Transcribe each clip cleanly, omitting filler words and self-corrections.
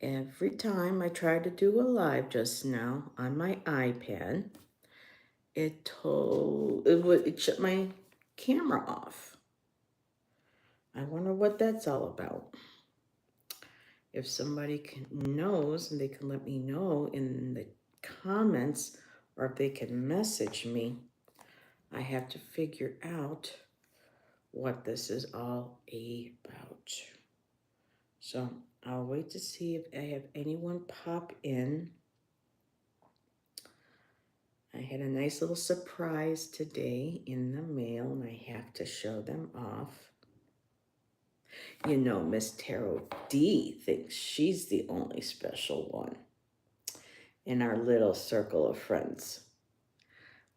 Every time I try to do a live just now on my iPad, it shut my camera off. I wonder what that's all about. If somebody knows, and they can let me know in the comments, or if they can message me, I have to figure out what this is all about. So I'll wait to see if I have anyone pop in. I had a nice little surprise today in the mail, and I have to show them off. You know, Miss Tarot D thinks she's the only special one in our little circle of friends.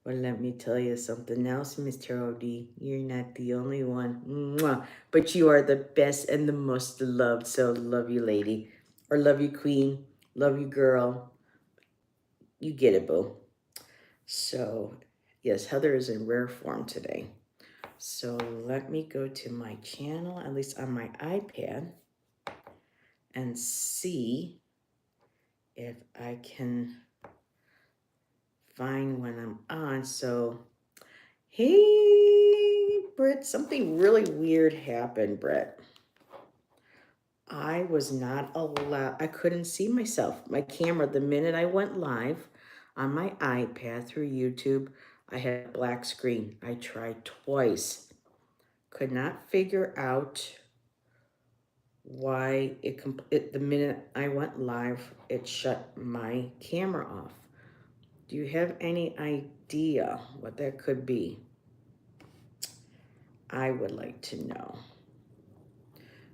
Well, let me tell you something else, Miss Tarot D. You're not the only one. Mwah. But you are the best and the most loved. So love you, lady. Or love you, queen. Love you, girl. You get it, boo. So, yes, Heather is in rare form today. So let me go to my channel, at least on my iPad, and see if I can find when I'm on. So, hey, Britt, something really weird happened, Britt. I was not allowed, I couldn't see myself. My camera, the minute I went live on my iPad through YouTube, I had a black screen. I tried twice. Could not figure out why the minute I went live, it shut my camera off. Do you have any idea what that could be? I would like to know.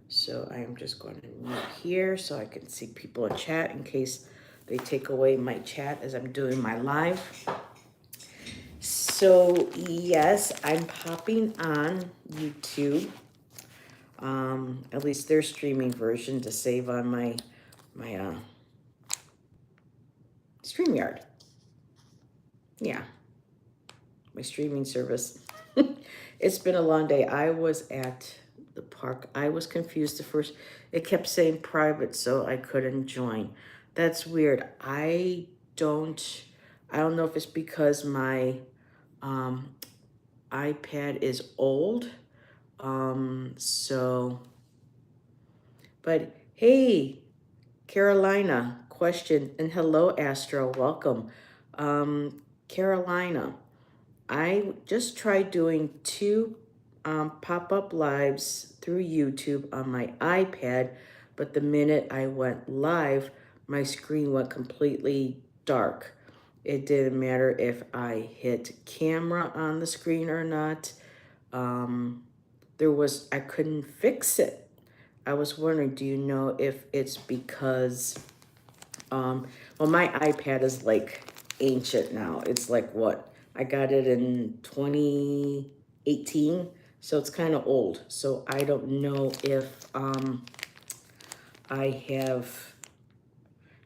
So I am just going to mute here so I can see people in chat in case they take away my chat as I'm doing my live. So yes, I'm popping on YouTube. At least their streaming version to save on my StreamYard. Yeah, my streaming service. It's been a long day. I was at the park. I was confused at first. It kept saying private, so I couldn't join. That's weird. I don't know if it's because my iPad is old. But hey, Carolina, question, and hello, Astro, welcome. Carolina, I just tried doing 2 pop-up lives through YouTube on my iPad, but the minute I went live, my screen went completely dark. It didn't matter if I hit camera on the screen or not. I couldn't fix it. I was wondering, do you know if it's because, well, my iPad is like ancient now. It's like what? I got it in 2018, so it's kind of old. So I don't know if I have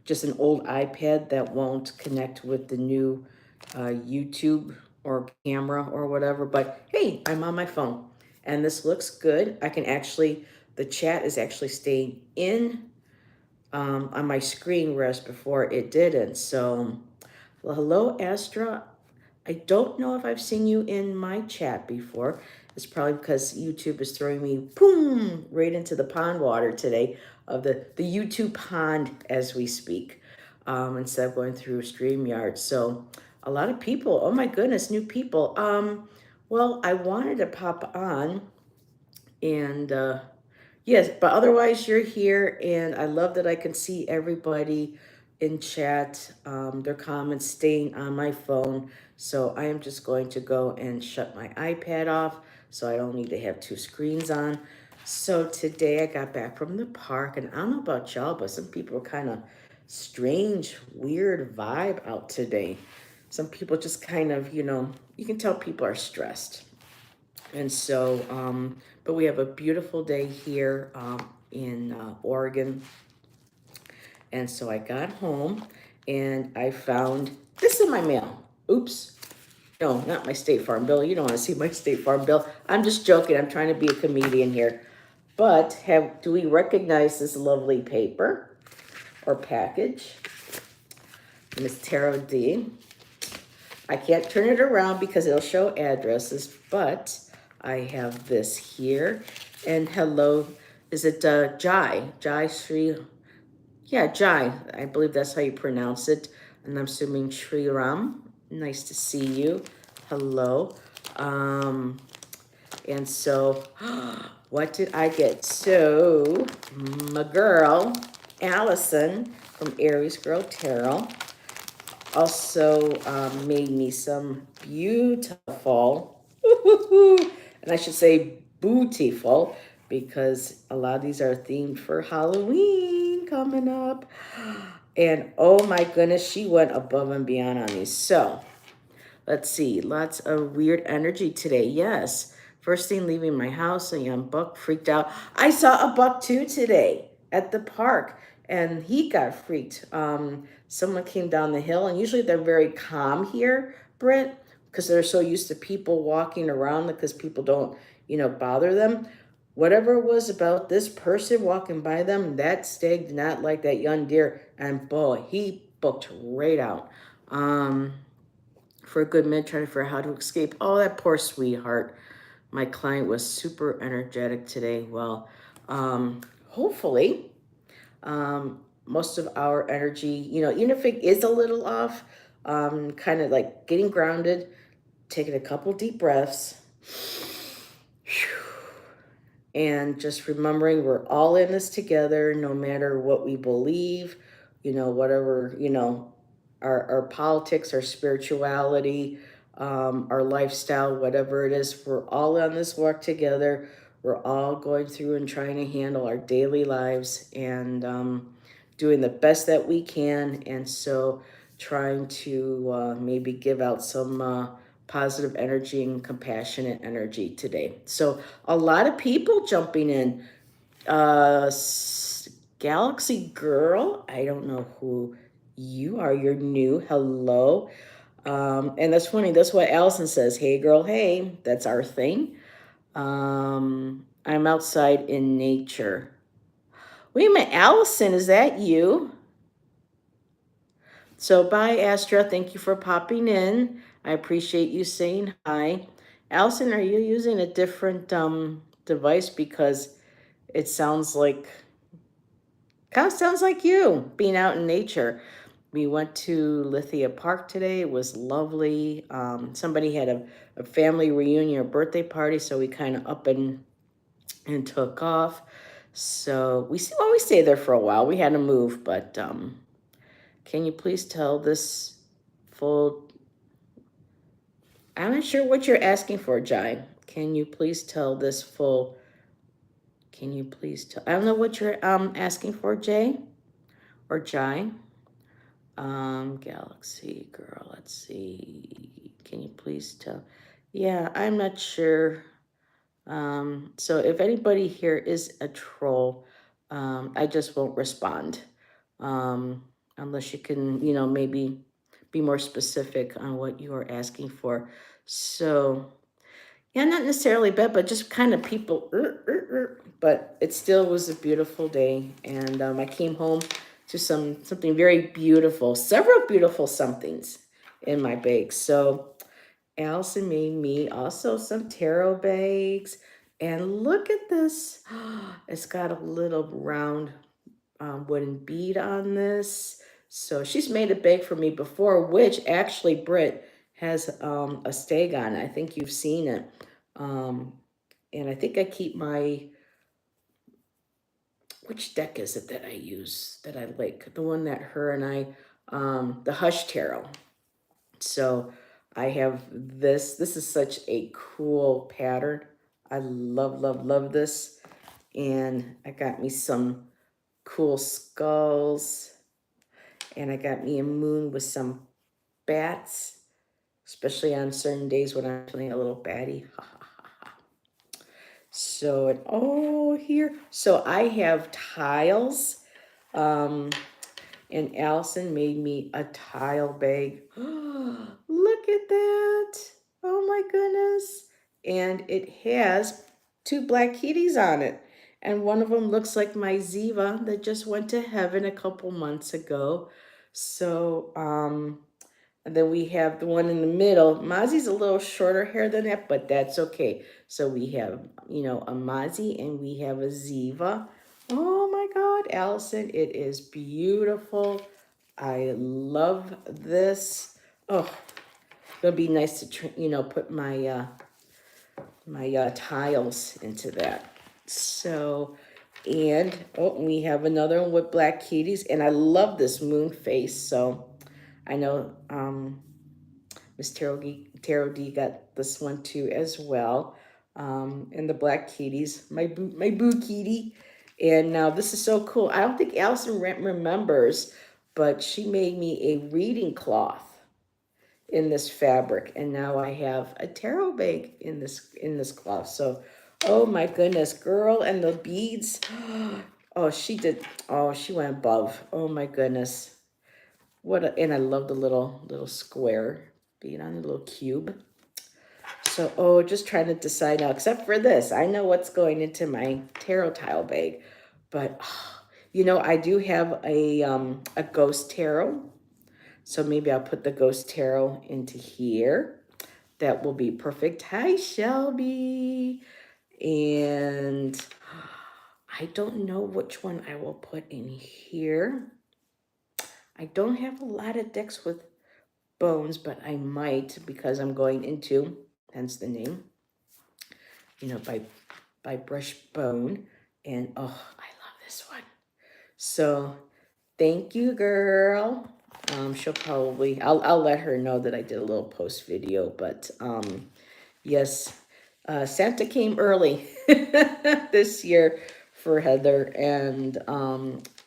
just an old iPad that won't connect with the new YouTube or camera or whatever. But hey, I'm on my phone and this looks good. I can actually, the chat is actually staying in on my screen, whereas before it didn't. So, well, hello, Astra. I don't know if I've seen you in my chat before. It's probably because YouTube is throwing me, boom, right into the pond water today of the YouTube pond as we speak, instead of going through StreamYard. So a lot of people, oh my goodness, new people. Well, I wanted to pop on and yes, but otherwise you're here and I love that I can see everybody in chat, their comments staying on my phone. So I am just going to go and shut my iPad off so I don't need to have 2 screens on. So today I got back from the park and I don't know about y'all, but some people are kind of strange, weird vibe out today. Some people just kind of, you can tell people are stressed. And so, but we have a beautiful day here in Oregon. And so I got home and I found this in my mail. Oops. No, not my State Farm bill. You don't want to see my State Farm bill. I'm just joking. I'm trying to be a comedian here. But do we recognize this lovely paper? or package. Miss Tarot D. I can't turn it around because it'll show addresses, but I have this here. And hello, is it Jai? Jai Sri, yeah, Jai. I believe that's how you pronounce it. And I'm assuming Sri Ram. Nice to see you. Hello. And so, what did I get? So, my girl, Allison from Aries Girl Tarot, also made me some beautiful, and I should say bootiful, because a lot of these are themed for Halloween coming up. And oh my goodness, she went above and beyond on these. So let's see, lots of weird energy today. Yes. First thing leaving my house, a young buck freaked out. I saw a buck too today at the park, and he got freaked. Someone came down the hill, and usually they're very calm here, Britt, because they're so used to people walking around because people don't, bother them. Whatever it was about this person walking by them, that stag did not like that young deer, and boy, he booked right out. For a good minute, trying to figure out how to escape. Oh, that poor sweetheart. My client was super energetic today. Well, hopefully, most of our energy, even if it is a little off, kind of like getting grounded, taking a couple deep breaths, and just remembering we're all in this together, no matter what we believe, whatever, our politics, our spirituality, our lifestyle, whatever it is, we're all on this walk together. We're all going through and trying to handle our daily lives and doing the best that we can. And so trying to maybe give out some positive energy and compassionate energy today. So a lot of people jumping in. Galaxy Girl, I don't know who you are. You're new. Hello. And that's funny. That's what Allison says. Hey, girl. Hey, that's our thing. I'm outside in nature. Wait a minute, Allison, is that you? So bye, Astra. Thank you for popping in. I appreciate you saying hi. Allison, are you using a different device? Because it kind of sounds like you being out in nature. We went to Lithia Park today. It was lovely. Somebody had a family reunion or birthday party, so we kind of up and took off. So we stayed there for a while. We had to move, but can you please tell this full? I'm not sure what you're asking for, Jai. Can you please tell this full? Can you please tell? I don't know what you're asking for, Jay or Jai. Galaxy Girl, let's see. Can you please tell? Yeah, I'm not sure. So if anybody here is a troll, I just won't respond. Unless you can, maybe be more specific on what you are asking for. So, yeah, not necessarily bad, but just kind of people, but it still was a beautiful day. And I came home to something very beautiful, several beautiful somethings in my bag. So Allison made me also some tarot bags. And look at this. It's got a little round wooden bead on this. So she's made a bag for me before, which actually, Britt, has a stag on it. I think you've seen it. And I think I keep which deck is it that I use, that I like? The one that her and I, the Hush Tarot. So I have this. This is such a cool pattern. I love, love, love this. And I got me some cool skulls. And I got me a moon with some bats, especially on certain days when I'm feeling a little batty. So, here. So I have tiles. And Allison made me a tile bag. Look at that. Oh my goodness. And it has two black kitties on it. And one of them looks like my Ziva that just went to heaven a couple months ago. So, and then we have the one in the middle. Mozzie's a little shorter hair than that, but that's okay. So we have, you know, a Mozzie and we have a Ziva. Oh my God, Allison, it is beautiful. I love this. Oh, it'll be nice to, you know, put my tiles into that. So, and oh, we have another one with black kitties, and I love this moon face. So, I know Miss Tarot D got this one too as well. And the black kitties, my boo kitty. And now this is so cool. I don't think Allison remembers, but she made me a reading cloth in this fabric, and now I have a tarot bag in this cloth. So, oh my goodness, girl, and the beads. Oh, she did. Oh, she went above. Oh my goodness, and I love the little square bead on the little cube. So, oh, just trying to decide now. Except for this, I know what's going into my tarot tile bag, but you know, I do have a ghost tarot. So maybe I'll put the ghost tarot into here. That will be perfect. Hi, Shelby. And I don't know which one I will put in here. I don't have a lot of decks with bones, but I might because I'm going into, hence the name, you know, by Brush Bone. And oh, I love this one. So thank you, girl. She'll probably, I'll let her know that I did a little post video, but yes, Santa came early this year for Heather, and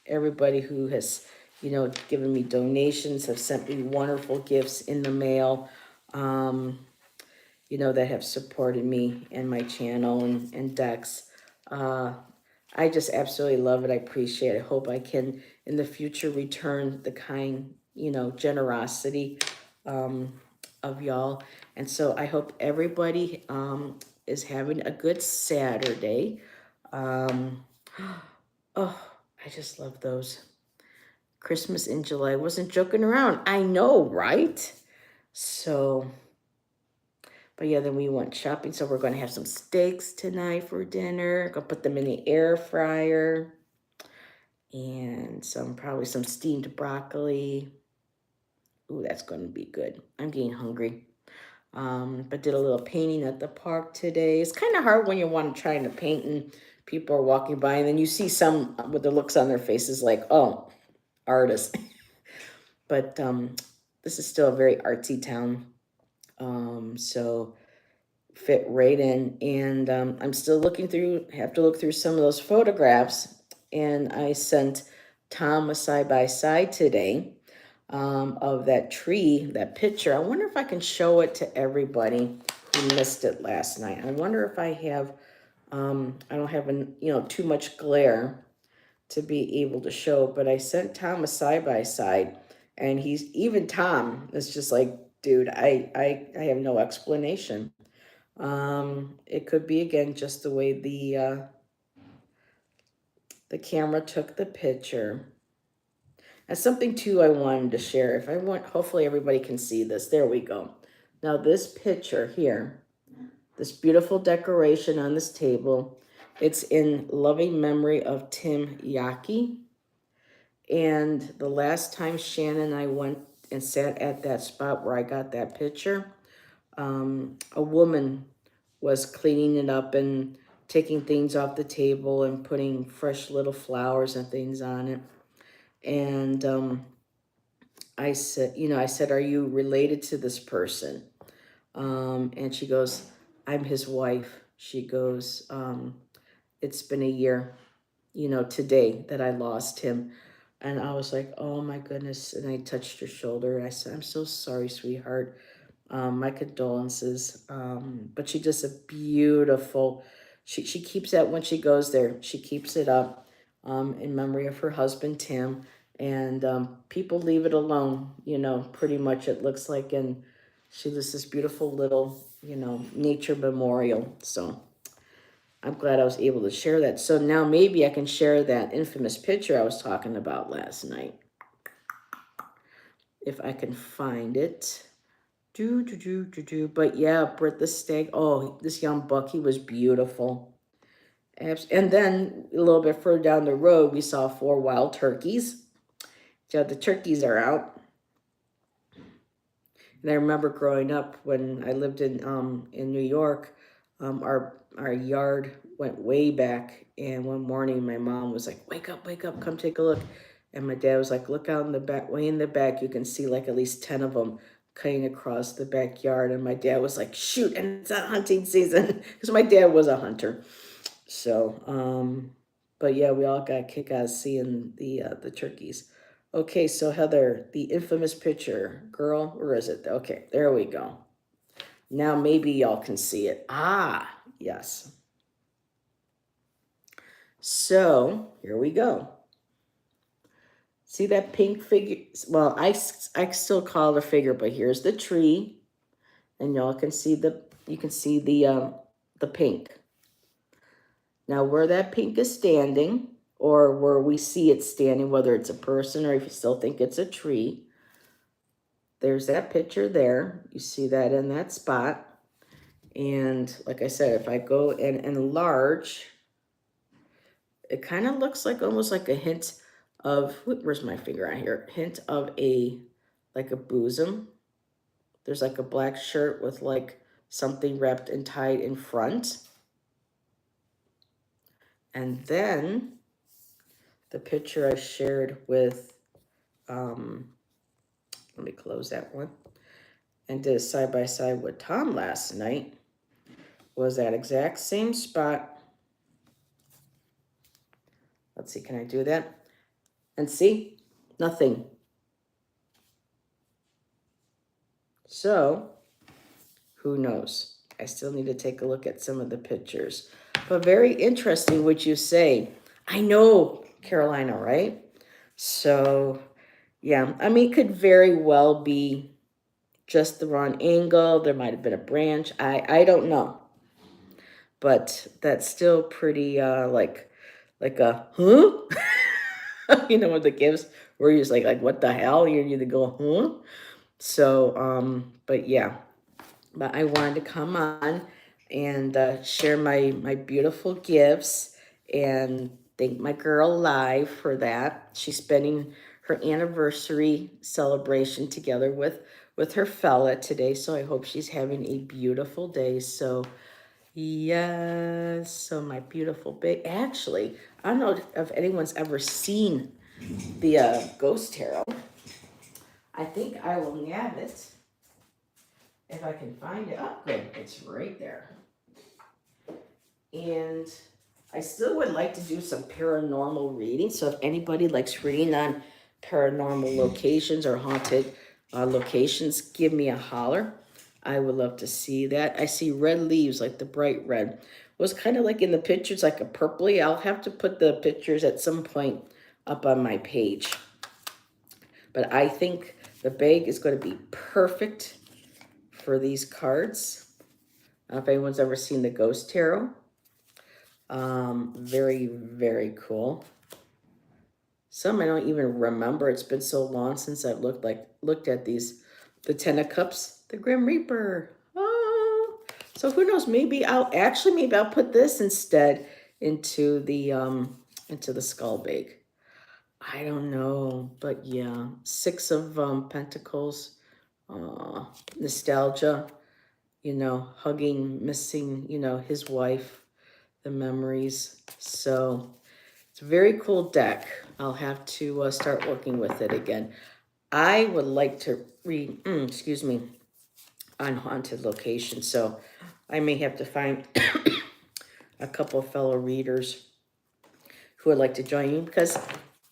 everybody who has, you know, given me donations have sent me wonderful gifts in the mail, you know, that have supported me and my channel and decks. I just absolutely love it. I appreciate it. I hope I can in the future return the kind, you know, generosity of y'all. And so I hope everybody is having a good Saturday. Oh, I just love those. Christmas in July. I wasn't joking around. I know, right? So, but yeah, then we went shopping. So we're going to have some steaks tonight for dinner. Gonna put them in the air fryer. And probably some steamed broccoli. Ooh, that's going to be good. I'm getting hungry. But did a little painting at the park today. It's kind of hard when you want to try to paint and people are walking by and then you see some with the looks on their faces like, oh, artist. But this is still a very artsy town. So fit right in. And I'm still have to look through some of those photographs. And I sent Tom a side-by-side today of that tree, that picture. I wonder if I can show it to everybody who missed it last night. I wonder if I have, I don't have, you know, too much glare to be able to show, but I sent Tom a side-by-side, and even Tom is just like, dude, I have no explanation. It could be, again, just the way the camera took the picture. And something too I wanted to share. Hopefully everybody can see this. There we go. Now this picture here, this beautiful decoration on this table, it's in loving memory of Tim Yaki. And the last time Shannon and I went and sat at that spot where I got that picture, a woman was cleaning it up and taking things off the table and putting fresh little flowers and things on it. And I said, are you related to this person? And she goes, I'm his wife. She goes, it's been a year, you know, today that I lost him. And I was like, oh my goodness. And I touched her shoulder. And I said, I'm so sorry, sweetheart. My condolences. But she does a beautiful, she keeps that when she goes there. She keeps it up in memory of her husband, Tim. And people leave it alone, you know, pretty much it looks like. And she does this beautiful little, you know, nature memorial. So I'm glad I was able to share that. So now maybe I can share that infamous picture I was talking about last night. If I can find it. But yeah, Britt the Stag. Oh, this young buck, he was beautiful. And then a little bit further down the road, we saw 4 wild turkeys. So the turkeys are out. And I remember growing up when I lived in New York, our yard went way back. And one morning, my mom was like, wake up, come take a look." And my dad was like, "Look out in the back, way in the back, you can see like at least 10 of them cutting across the backyard." And my dad was like, "Shoot!" And it's not hunting season because my dad was a hunter. So, but yeah, we all got a kick out of seeing the turkeys. Okay, so Heather, the infamous picture, girl, where is it? Okay, there we go. Now maybe y'all can see it. Ah, yes. So here we go. See that pink figure? Well, I still call it a figure, but here's the tree, and y'all can see the pink. Now where that pink is standing, or where we see it standing, whether it's a person or if you still think it's a tree, there's that picture there. You see that in that spot. And like I said, if I go and enlarge, it kind of looks like almost like a hint of, where's my finger on here? Hint of like a bosom. There's like a black shirt with like something wrapped and tied in front. And then the picture I shared with, let me close that one, and did a side-by-side with Tom last night, was that exact same spot. Let's see, can I do that? And see, nothing. So, who knows? I still need to take a look at some of the pictures. But very interesting what you say. I know, Carolina, right? So, yeah, I mean, it could very well be just the wrong angle. There might have been a branch. I don't know. But that's still pretty, like a, huh? You know what the gives, where you're just like, what the hell? You need to go, huh? So, but yeah. But I wanted to come on and share my beautiful gifts and thank my girl Live for that. She's spending her anniversary celebration together with her fella today, so I hope she's having a beautiful day. So yes, so my beautiful babe. Actually, I don't know if anyone's ever seen the Ghost Tarot. I think I will nab it. If I can find it. Oh, good. It's right there. And I still would like to do some paranormal reading. So if anybody likes reading on paranormal locations or haunted locations, give me a holler. I would love to see that. I see red leaves, like the bright red. It was kind of like in the pictures, like a purpley. I'll have to put the pictures at some point up on my page. But I think the bag is going to be perfect for these cards. I don't know if anyone's ever seen the Ghost Tarot. Very, very cool. Some I don't even remember. It's been so long since I've looked at these. The Ten of Cups, the Grim Reaper. Oh, so who knows? Maybe I'll put this instead into the skull bag. I don't know, but yeah, Six of Pentacles, nostalgia. You know, hugging, missing, you know, his wife, the memories. So it's a very cool deck. I'll have to start working with it again. I would like to read, excuse me, on haunted locations. So I may have to find a couple of fellow readers who would like to join you because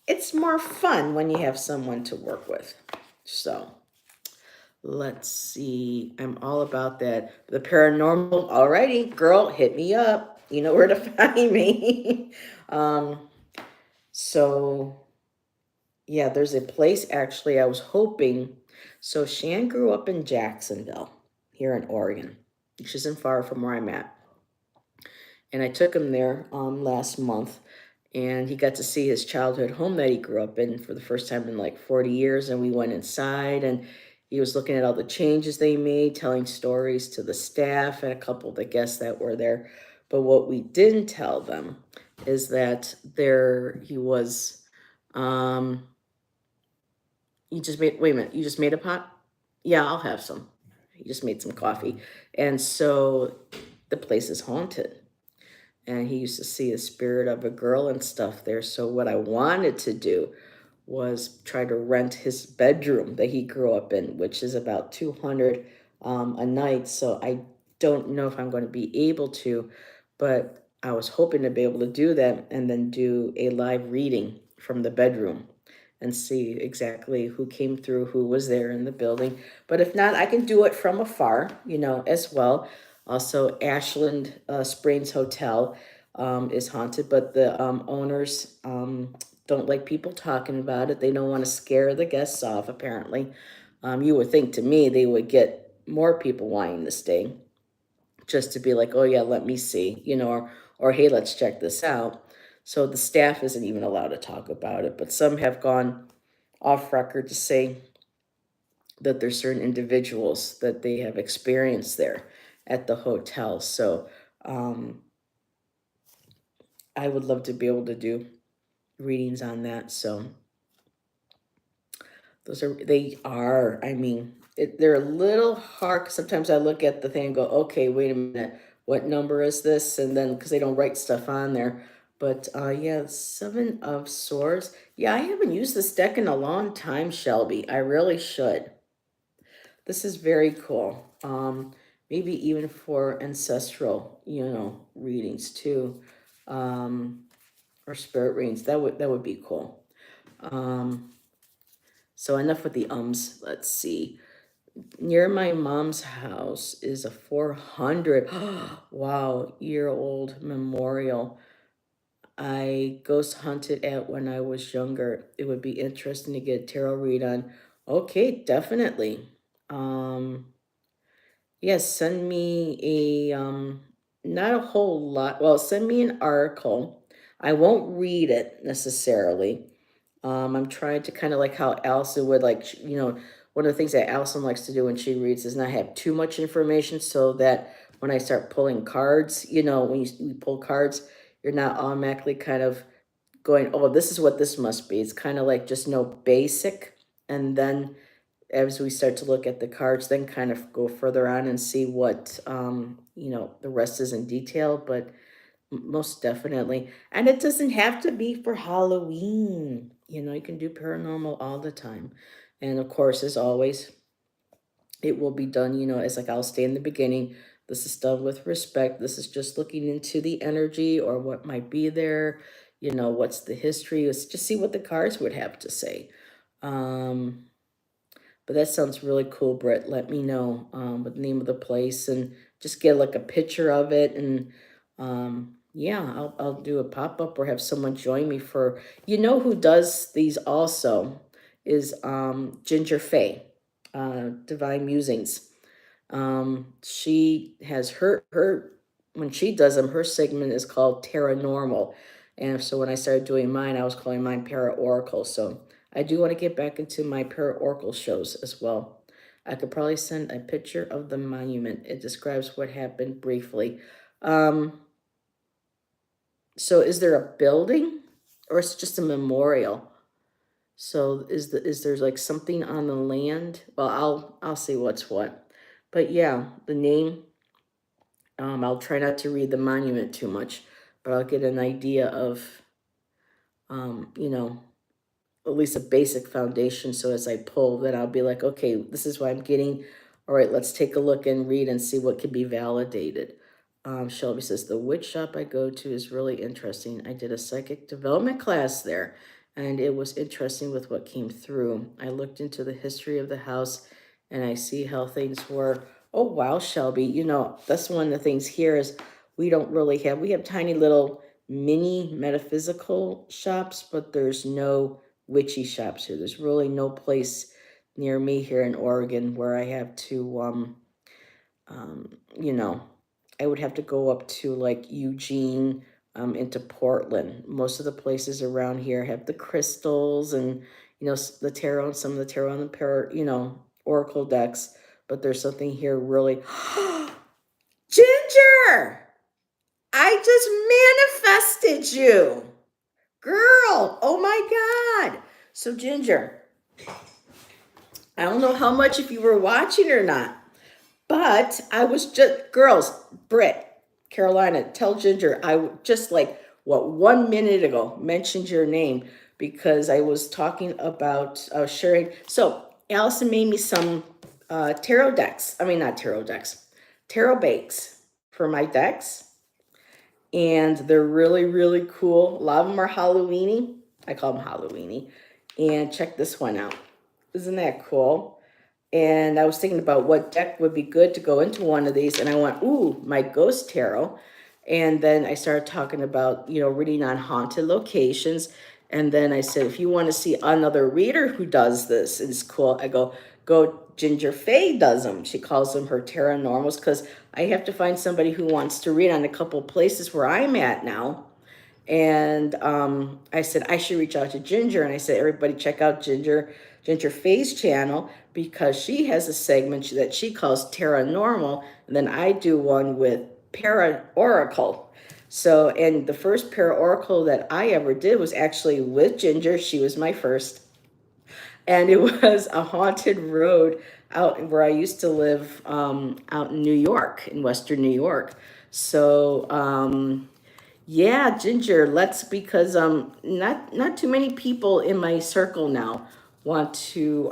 it's more fun when you have someone to work with. So let's see. I'm all about that. The paranormal. Alrighty, girl, hit me up. You know where to find me. So yeah, there's a place actually I was hoping. So Shan grew up in Jacksonville here in Oregon, which isn't far from where I'm at. And I took him there last month, and he got to see his childhood home that he grew up in for the first time in like 40 years. And we went inside, and he was looking at all the changes they made, telling stories to the staff and a couple of the guests that were there. But what we didn't tell them is that there he was. You just made, wait a minute, you just made a pot? Yeah, I'll have some. He just made some coffee. And so the place is haunted. And he used to see the spirit of a girl and stuff there. So what I wanted to do was try to rent his bedroom that he grew up in, which is about 200 a night. So I don't know if I'm going to be able to, but I was hoping to be able to do that and then do a live reading from the bedroom and see exactly who came through, who was there in the building. But if not, I can do it from afar, as well. Also, Ashland Springs Hotel is haunted, but the owners don't like people talking about it. They don't want to scare the guests off, apparently. You would think to me they would get more people wanting to stay just to be like, oh, yeah, let me see, or hey, let's check this out. So the staff isn't even allowed to talk about it, but some have gone off record to say that there's certain individuals that they have experienced there at the hotel. So I would love to be able to do readings on that. So I mean, they're a little hard. 'Cause sometimes I look at the thing and go, okay, wait a minute, what number is this? And then, because they don't write stuff on there. But yeah, Seven of Swords. Yeah, I haven't used this deck in a long time, Shelby. I really should. This is very cool. Maybe even for ancestral, readings too. Or spirit readings. That would be cool. So enough with the ums. Let's see. Near my mom's house is a 400 wow year old memorial. I ghost hunted at when I was younger. It would be interesting to get a tarot read on. Okay, definitely. Yes, send me not a whole lot. Well, send me an article. I won't read it necessarily. I'm trying to kind of like how Allison would like, one of the things that Allison likes to do when she reads is not have too much information so that when I start pulling cards, when you pull cards, you're not automatically kind of going, oh, this is what this must be. It's kind of like just know basic, and then as we start to look at the cards, then kind of go further on and see what, the rest is in detail, but most definitely. And it doesn't have to be for Halloween. You can do paranormal all the time. And of course, as always, it will be done, as like I'll stay in the beginning. This is done with respect. This is just looking into the energy or what might be there. What's the history. Let's just see what the cards would have to say. But that sounds really cool, Britt. Let me know what the name of the place and just get like a picture of it. And yeah, I'll do a pop-up or have someone join me for, who does these also is Ginger Faye, Divine Musings. She has her when she does them, her segment is called Paranormal. And so when I started doing mine, I was calling mine Para Oracle. So I do want to get back into my Para Oracle shows as well. I could probably send a picture of the monument. It describes what happened briefly. So is there a building or is it just a memorial? So is there like something on the land? Well, I'll see what's what. But yeah, the name, I'll try not to read the monument too much, but I'll get an idea of, you know, at least a basic foundation. So as I pull, then I'll be like, okay, this is what I'm getting. All right, let's take a look and read and see what can be validated. Shelby says, the witch shop I go to is really interesting. I did a psychic development class there, and it was interesting with what came through. I looked into the history of the house, and I see how things were. Oh, wow, Shelby. That's one of the things here is we have tiny little mini metaphysical shops, but there's no witchy shops here. There's really no place near me here in Oregon where I have to, you know, I would have to go up to like Eugene, into Portland. Most of the places around here have the crystals and, the tarot and some of the tarot and the oracle decks. But there's something here really. Ginger! I just manifested you. Girl, oh my God. So Ginger, I don't know how much if you were watching or not, but I was just, girls, Britt, Carolina, tell Ginger, I just like, 1 minute ago mentioned your name because I was talking about sharing. So Allison made me some tarot decks. I mean, not tarot decks, tarot bakes for my decks. And they're really, really cool. A lot of them are Halloweeny. I call them Halloweeny. And check this one out. Isn't that cool? And I was thinking about what deck would be good to go into one of these. And I went, ooh, my ghost tarot. And then I started talking about, reading on haunted locations. And then I said, if you want to see another reader who does this, it's cool. I go Ginger Faye does them. She calls them her paranormals because I have to find somebody who wants to read on a couple places where I'm at now. And I said, I should reach out to Ginger. And I said, everybody check out Ginger Faye's channel because she has a segment that she calls Paranormal. And then I do one with Para Oracle. So, and the first Para Oracle that I ever did was actually with Ginger. She was my first. And it was a haunted road out where I used to live, out in New York, in Western New York. So, yeah, Ginger, because not too many people in my circle now want to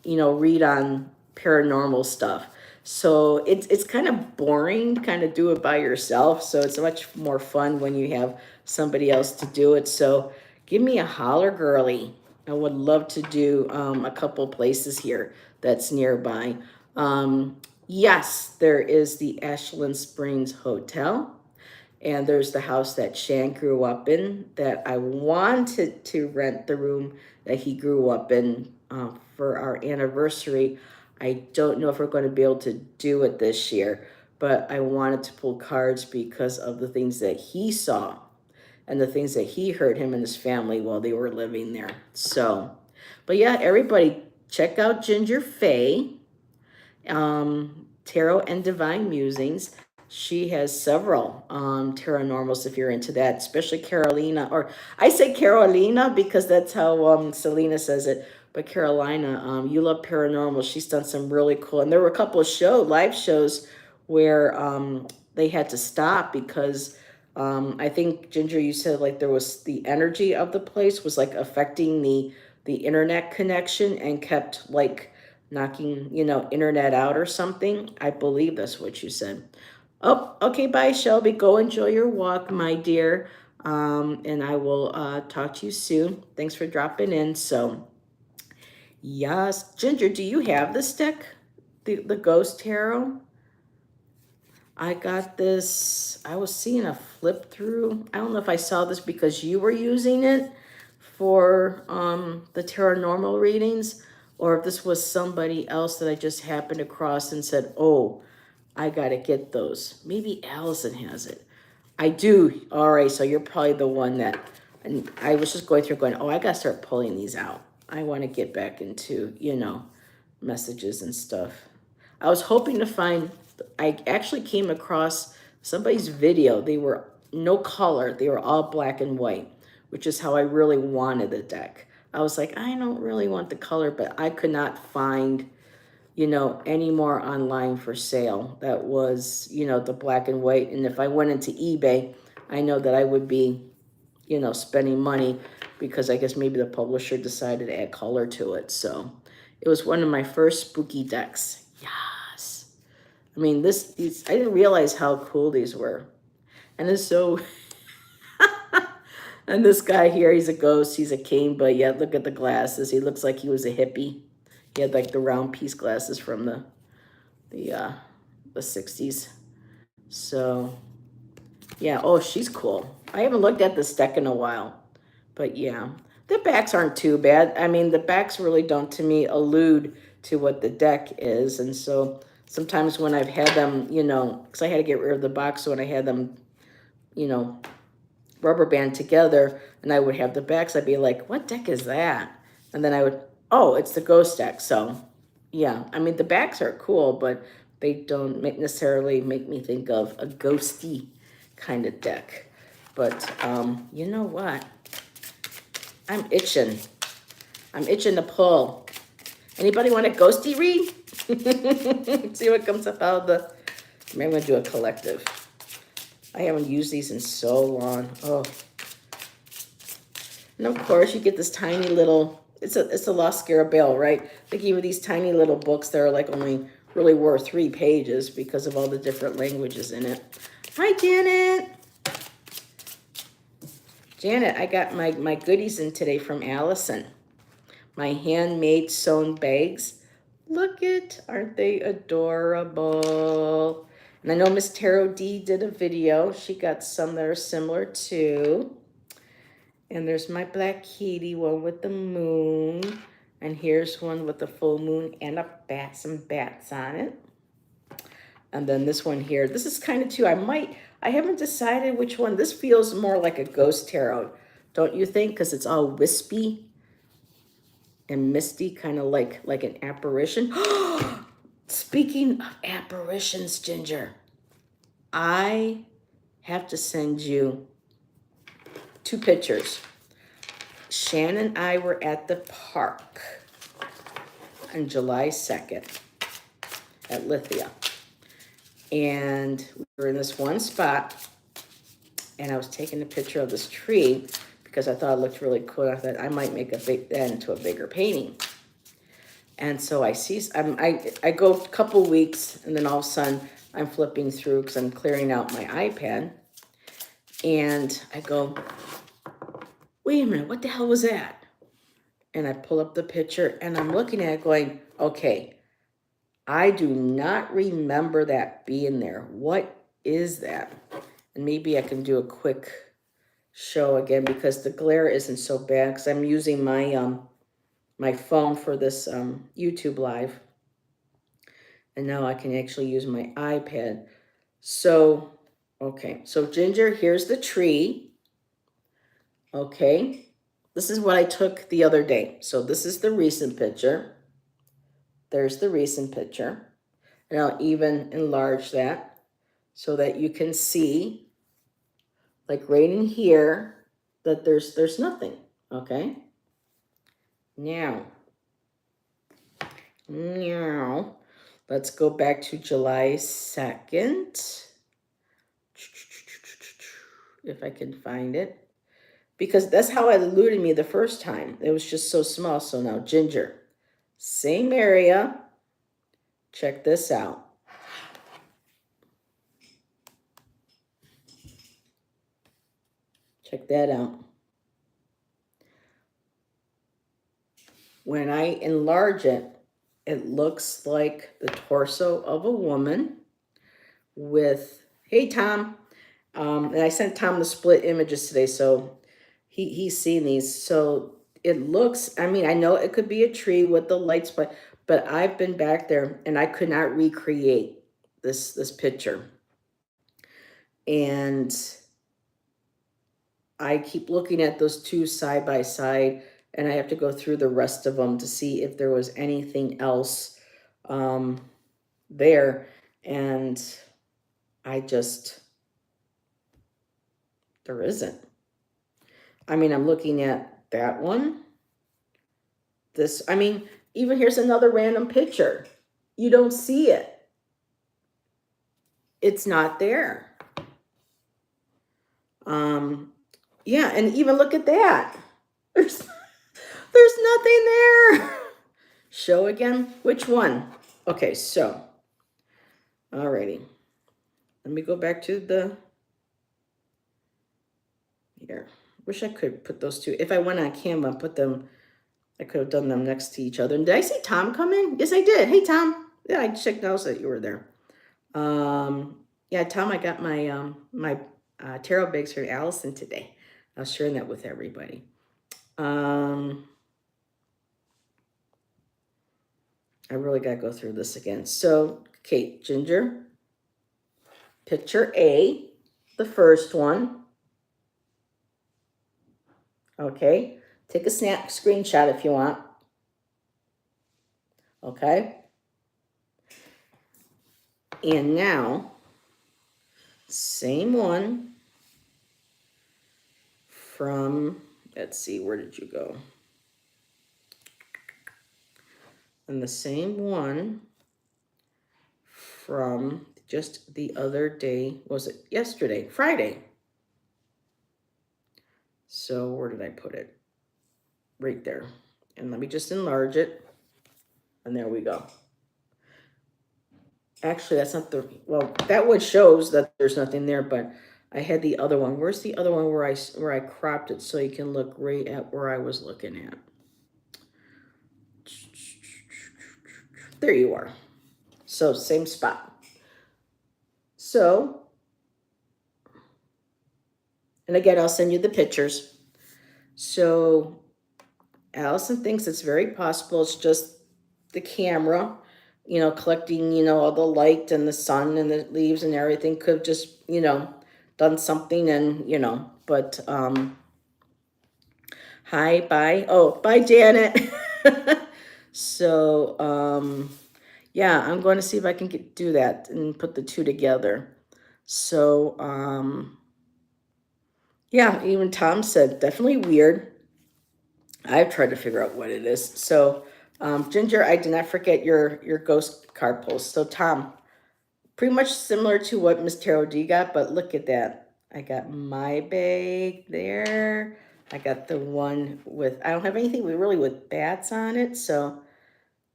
read on paranormal stuff. So it's kind of boring to kind of do it by yourself. So it's much more fun when you have somebody else to do it. So give me a holler, girly. I would love to do a couple places here that's nearby. Yes, there is the Ashland Springs Hotel. And there's the house that Shan grew up in that I wanted to rent the room that he grew up in for our anniversary. I don't know if we're going to be able to do it this year, but I wanted to pull cards because of the things that he saw and the things that he heard him and his family while they were living there. So, but yeah, everybody check out Ginger Faye, Tarot and Divine Musings. She has several paranormals if you're into that, especially Carolina, or I say Carolina because that's how Selena says it. But Carolina, you love paranormal. She's done some really cool, and there were a couple of live shows where they had to stop because I think Ginger, you said like there was the energy of the place was like affecting the internet connection and kept like knocking internet out or something. I believe that's what you said. Oh, okay. Bye, Shelby. Go enjoy your walk, my dear. And I will talk to you soon. Thanks for dropping in. So, yes. Ginger, do you have this deck? The Ghost Tarot? I got this. I was seeing a flip through. I don't know if I saw this because you were using it for the paranormal readings or if this was somebody else that I just happened across and said, oh, I got to get those. Maybe Allison has it. I do. All right. So you're probably the one that, and I was just going through going, oh, I got to start pulling these out. I want to get back into, messages and stuff. I was hoping to find, I actually came across somebody's video. They were no color. They were all black and white, which is how I really wanted the deck. I was like, I don't really want the color, but I could not find any more online for sale that was, the black and white. And if I went into eBay, I know that I would be, spending money because I guess maybe the publisher decided to add color to it. So it was one of my first spooky decks. Yes. I mean, these I didn't realize how cool these were. And it's so, and this guy here, he's a ghost, he's a king, but yeah, look at the glasses. He looks like he was a hippie. He had like the round piece glasses from the 60s. So yeah, oh, she's cool. I haven't looked at this deck in a while, but yeah, the backs aren't too bad. I mean, the backs really don't to me allude to what the deck is, and so Sometimes when I've had them, you know, because I had to get rid of the box, so when I had them, you know, rubber band together, and I would have the backs, I'd be like, what deck is that? And then I would, oh, it's the ghost deck. So yeah, I mean, the backs are cool, but they don't necessarily make me think of a ghosty kind of deck. But you know what? I'm itching. I'm itching to pull. Anybody want a ghosty read? See what comes up out of the, maybe I'm gonna do a collective. I haven't used these in so long. Oh. And of course you get this tiny little, it's a Lost Scarabelle, right? They give you these tiny little books that are like only really worth 3 pages because of all the different languages in it. Hi, Janet. Janet, I got my goodies in today from Allison. My handmade sewn bags. Look it, aren't they adorable? And I know Miss Tarot D did a video. She got some that are similar too. And there's my Black Kitty one with the moon. And here's one with the full moon and a bat, some bats on it. And then this one here, this is kind of too, I haven't decided which one. This feels more like a ghost tarot, don't you think? Because it's all wispy and misty, kind of like an apparition. Speaking of apparitions, Ginger, I have to send you 2 pictures. Shan and I were at the park on July 2nd at Lithia. And we were in this one spot, and I was taking a picture of this tree because I thought it looked really cool. I thought I might make that into a bigger painting. And so I go a couple weeks, and then all of a sudden I'm flipping through because I'm clearing out my iPad. And I go, wait a minute, what the hell was that? And I pull up the picture, and I'm looking at it going, okay, I do not remember that being there. What is that? And maybe I can do a quick show again because the glare isn't so bad because I'm using my my phone for this YouTube live. And now I can actually use my iPad. So, okay. So Ginger, here's the tree. Okay. This is what I took the other day. So this is the recent picture. There's the recent picture. And I'll even enlarge that so that you can see, like right in here, that there's nothing. Okay. Now, let's go back to July 2nd. If I can find it. Because that's how it eluded me the first time. It was just so small. So now Ginger, same area. Check this out. Check that out. When I enlarge it, it looks like the torso of a woman with, hey, Tom. And I sent Tom the split images today, so he's seen these. So it looks, I mean, I know it could be a tree with the lights, but I've been back there and I could not recreate this picture. And I keep looking at those 2 side by side, and I have to go through the rest of them to see if there was anything else there. And there isn't. I mean, I'm looking at that one. This, I mean, even here's another random picture. You don't see it. It's not there. Yeah, and even look at that. There's nothing there. Show again. Which one? Okay, so, alrighty. Let me go back to the, here. Wish I could put those 2. If I went on Canva and put them, I could have done them next to each other. And did I see Tom come in? Yes, I did. Hey, Tom. Yeah, I checked out that you were there. Yeah, Tom, I got my my tarot bags for Allison today. I was sharing that with everybody. I really got to go through this again. So Okay, Ginger, picture A, the first one. Okay, take a screenshot if you want. Okay. And now, same one from, let's see, where did you go? And the same one from just the other day, was it yesterday? Friday. So where did I put it? Right there. And let me just enlarge it. And there we go. Actually, that's not the, well, that one shows that there's nothing there, but I had the other one. Where's the other one where I cropped it so you can look right at where I was looking at? There you are. So same spot. So, and again, I'll send you the pictures. So Allison thinks it's very possible it's just the camera, you know, collecting, you know, all the light and the sun and the leaves and everything. Could have just, you know, done something and, you know, but hi, bye. Oh, bye, Janet. So, yeah, I'm going to see if I can do that and put the two together. So, yeah, even Tom said definitely weird. I've tried to figure out what it is. So, Ginger, I did not forget your ghost card post. So, Tom, pretty much similar to what Miss Tarot D got, but look at that. I got my bag there. I got the one with, I don't have anything really with bats on it, so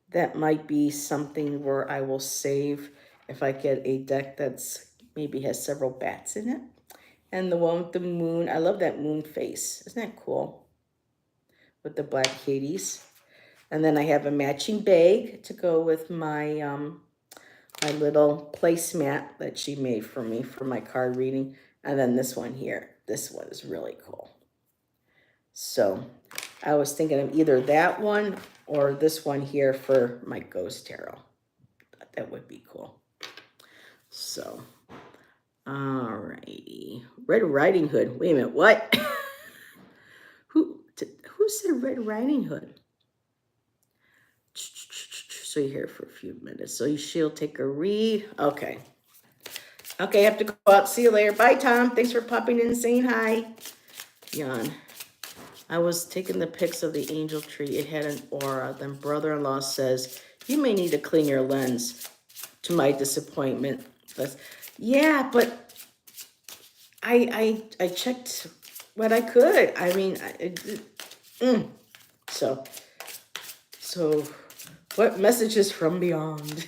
that might be something where I will save if I get a deck that's maybe has several bats in it. And the one with the moon, I love that moon face. Isn't that cool? With the black Hades. And then I have a matching bag to go with my my little placemat that she made for me for my card reading. And then this one here. This one is really cool. So I was thinking of either that one or this one here for my ghost tarot. That would be cool. So, alrighty. Red Riding Hood. Wait a minute, what? Who said Red Riding Hood? So you're here for a few minutes. So she'll take a read. Okay. Okay, I have to go out. See you later. Bye, Tom. Thanks for popping in and saying hi. Yawn. I was taking the pics of the angel tree. It had an aura. Then brother-in-law says, you may need to clean your lens. To my disappointment. Yeah, but I checked what I could. I mean, so what messages from beyond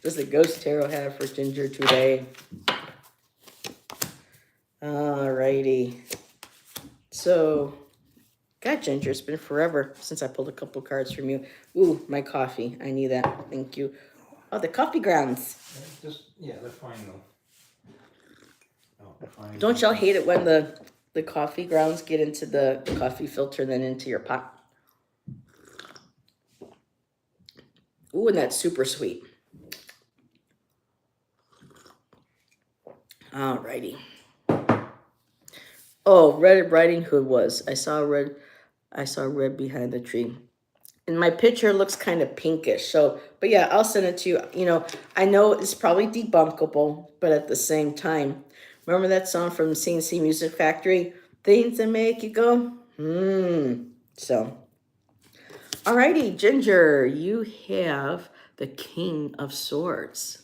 does the ghost tarot have for Ginger today? Alrighty. So, God, Ginger, it's been forever since I pulled a couple cards from you. Ooh, my coffee. I need that. Thank you. Oh, the coffee grounds. Yeah, they're fine though. Oh, they're fine. Don't y'all hate it when the coffee grounds get into the coffee filter and then into your pot? Ooh, and that's super sweet. Alrighty. Oh, Red Riding Hood was. I saw red behind the tree. And my picture looks kind of pinkish. So, but yeah, I'll send it to you. You know, I know it's probably debunkable, but at the same time, remember that song from CNC Music Factory? Things that make you go, So, alrighty, Ginger, you have the King of Swords.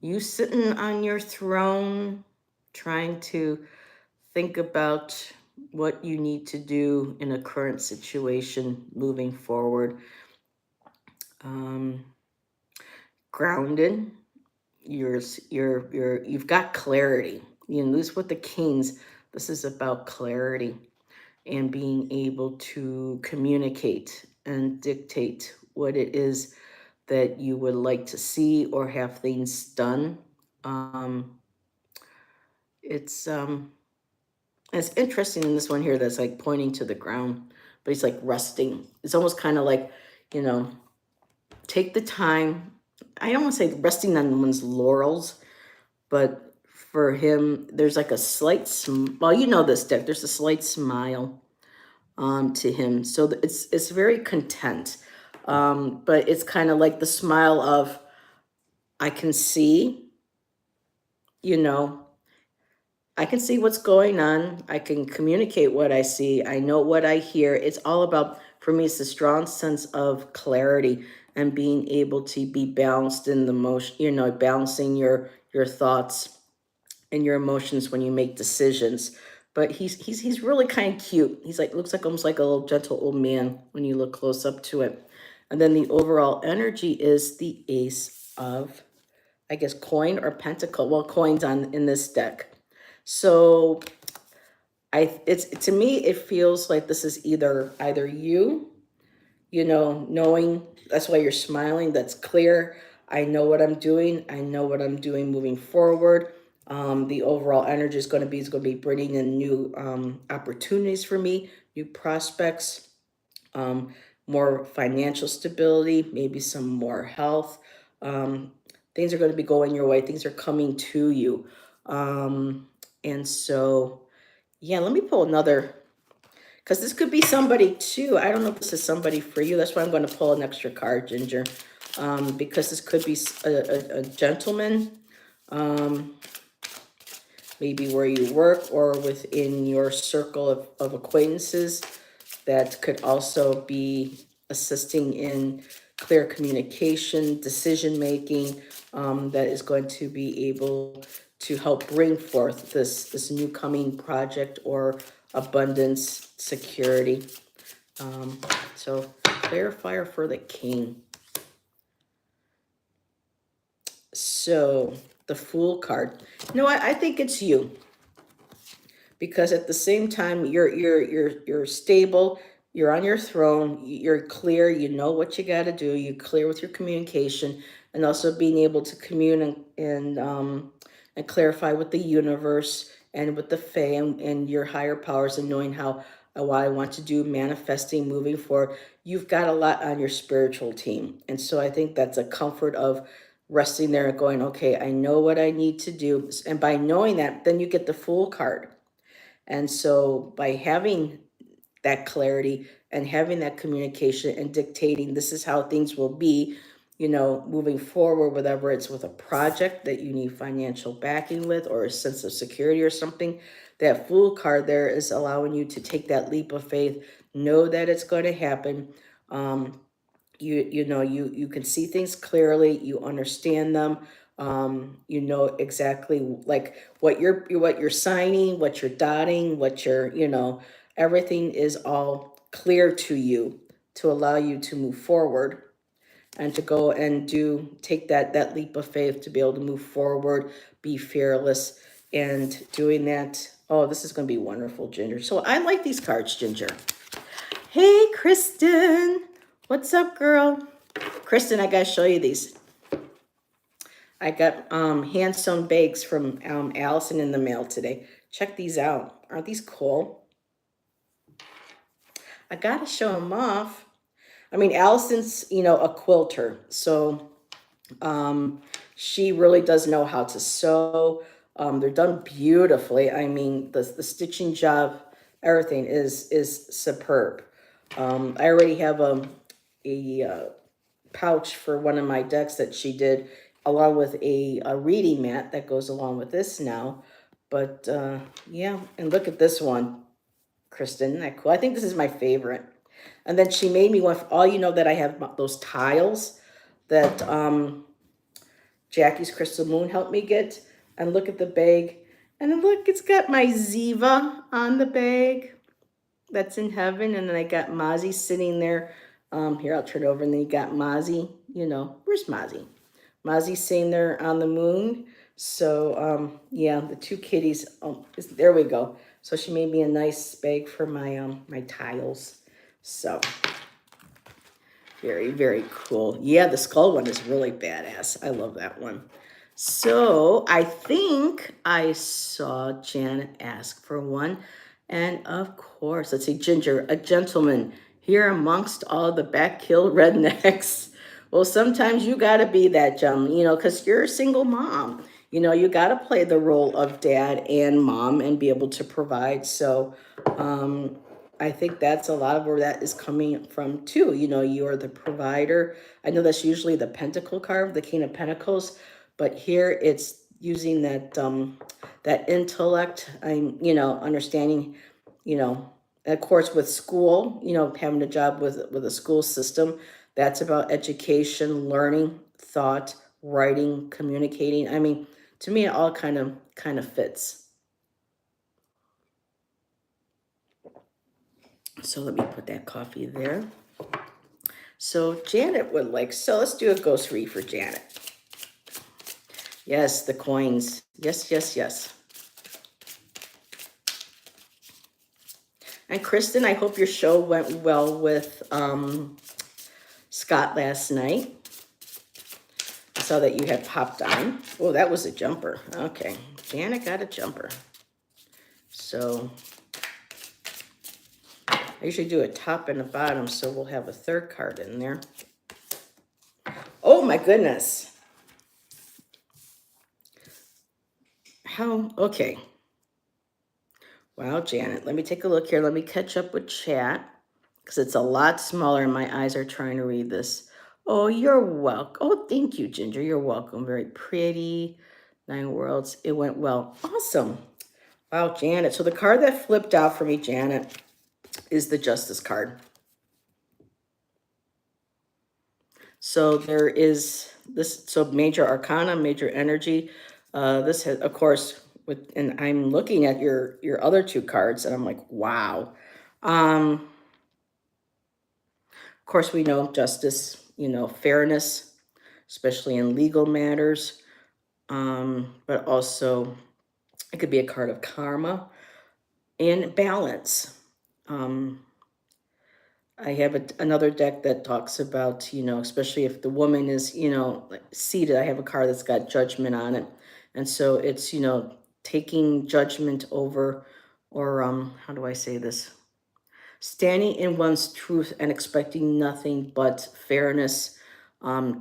You sitting on your throne, trying to think about what you need to do in a current situation moving forward. Grounded. You've got clarity. You know, this with the Kings. This is about clarity and being able to communicate and dictate what it is that you would like to see or have things done. It's interesting in this one here that's like pointing to the ground, but he's like resting. It's almost kind of like, you know, take the time. I don't want to say resting on one's laurels, but for him, there's like a slight, well, you know this deck, there's a slight smile to him. So it's very content. But it's kind of like the smile of, I can see, you know, I can see what's going on. I can communicate what I see. I know what I hear. It's all about, for me, it's a strong sense of clarity and being able to be balanced in the motion, you know, balancing your thoughts and your emotions when you make decisions. But he's really kind of cute. He's like, looks like almost like a little gentle old man when you look close up to it. And then the overall energy is the ace of, I guess, coin or pentacle. Well, coins on in this deck. So it's, to me, it feels like this is either you know, knowing, that's why you're smiling, that's clear. I know what I'm doing. I know what I'm doing moving forward. The overall energy is going to be bringing in new opportunities for me, new prospects, more financial stability, maybe some more health. Things are going to be going your way. Things are coming to you. And so, yeah, let me pull another, because this could be somebody too. I don't know if this is somebody for you. That's why I'm going to pull an extra card, Ginger, because this could be a gentleman, maybe where you work or within your circle of acquaintances that could also be assisting in clear communication, decision making, that is going to be able to help bring forth this new coming project or abundance, security. So clarifier for the king. So the Fool card. You know what? I think it's you, because at the same time you're stable, you're on your throne, you're clear, you know what you got to do, you're clear with your communication, and also being able to commune and clarify with the universe and with the Fae and your higher powers, and knowing how what I want to do, manifesting, moving forward. You've got a lot on your spiritual team, and so I think that's a comfort of resting there and going, okay, I know what I need to do. And by knowing that, then you get the Fool card. And so by having that clarity and having that communication and dictating this is how things will be, you know, moving forward, whether it's with a project that you need financial backing with or a sense of security or something, that Fool card there is allowing you to take that leap of faith, know that it's going to happen. You know, you can see things clearly, you understand them, you know exactly like what you're signing, what you're dotting, what you're, you know, everything is all clear to you to allow you to move forward and to go and take that leap of faith to be able to move forward, be fearless, and doing that. Oh, this is going to be wonderful, Ginger. So I like these cards, Ginger. Hey, Kristen. What's up, girl? Kristen, I gotta show you these. I got hand-sewn bags from Allison in the mail today. Check these out. Aren't these cool? I gotta show them off. I mean, Allison's, you know, a quilter, so she really does know how to sew. They're done beautifully. I mean, the stitching job, everything is superb. I already have a pouch for one of my decks that she did, along with a reading mat that goes along with this now. But yeah, and look at this one, Kristen. Isn't that cool? I think this is my favorite. And then she made me one. For all you know that I have those tiles that Jackie's Crystal Moon helped me get. And look at the bag. And then look, it's got my Ziva on the bag. That's in heaven. And then I got Mozzie sitting there. Here, I'll turn it over. And then you got Mozzie. You know, where's Mozzie? Mozzie's sitting there on the moon. So, yeah, the two kitties. Oh, there we go. So she made me a nice bag for my my tiles. So, very, very cool. Yeah, the skull one is really badass. I love that one. So I think I saw Janet ask for one. And of course, let's see, Ginger, a gentleman here amongst all the back hill rednecks. Well, sometimes you got to be that gem, because you're a single mom. You got to play the role of dad and mom and be able to provide. So, um, I think that's a lot of where that is coming from too. You're the provider. I know that's usually the Pentacle card, the King of Pentacles, but here it's using that intellect. I'm, understanding, you know, and of course with school, having a job with a school system, that's about education, learning, thought, writing, communicating. I mean, to me, it all kind of fits. So let me put that coffee there. So Janet would like, so let's do a ghost read for Janet. Yes, the coins. Yes, yes, yes. And Kristen, I hope your show went well with Scott last night. I saw that you had popped on. Oh, that was a jumper. Okay, Janet got a jumper. So I usually do a top and a bottom, so we'll have a third card in there. Oh my goodness. How, okay. Wow, Janet, let me take a look here. Let me catch up with chat because it's a lot smaller and my eyes are trying to read this. Oh, you're welcome. Oh, thank you, Ginger. You're welcome. Very pretty. 9 worlds. It went well. Awesome. Wow, Janet. So the card that flipped out for me, Janet, is the Justice card. So there is this, so major arcana, major energy. This has, of course, and I'm looking at your other 2 cards and I'm like, wow. Of course, we know justice, fairness, especially in legal matters. But also it could be a card of karma and balance. I have another deck that talks about, especially if the woman is, like seated, I have a card that's got judgment on it. And so it's, taking judgment over, or how do I say this? Standing in one's truth and expecting nothing but fairness,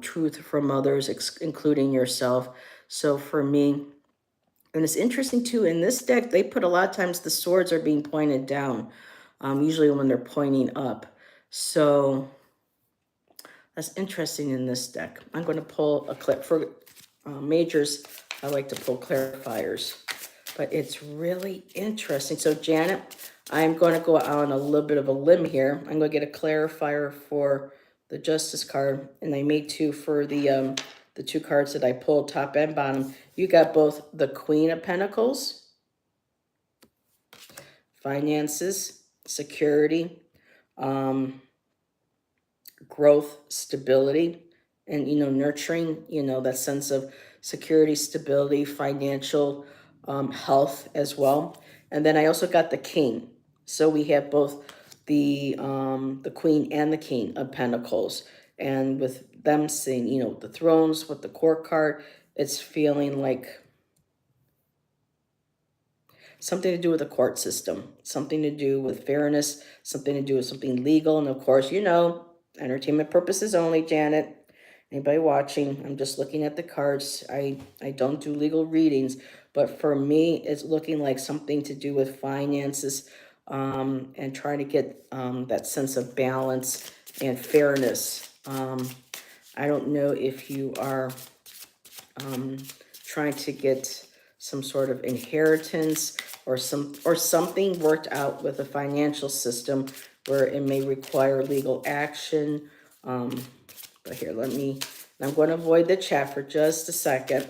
truth from others, including yourself. So for me, and it's interesting too, in this deck, they put a lot of times the swords are being pointed down, usually when they're pointing up. So that's interesting in this deck. I'm going to pull a clip for majors. I like to pull clarifiers, but it's really interesting. So Janet, I'm going to go on a little bit of a limb here. I'm going to get a clarifier for the Justice card, and I made 2 for the 2 cards that I pulled, top and bottom. You got both the Queen of Pentacles, finances, security, growth, stability, and, nurturing, that sense of security, stability, financial health as well. And then I also got the King. So we have both the Queen and the King of Pentacles. And with them seeing, the thrones with the court card, it's feeling like something to do with the court system, something to do with fairness, something to do with something legal. And of course, entertainment purposes only, Janet. Anybody watching, I'm just looking at the cards. I don't do legal readings, but for me, it's looking like something to do with finances, and trying to get that sense of balance and fairness. I don't know if you are trying to get some sort of inheritance or something worked out with a financial system where it may require legal action. But here, I'm going to avoid the chat for just a second.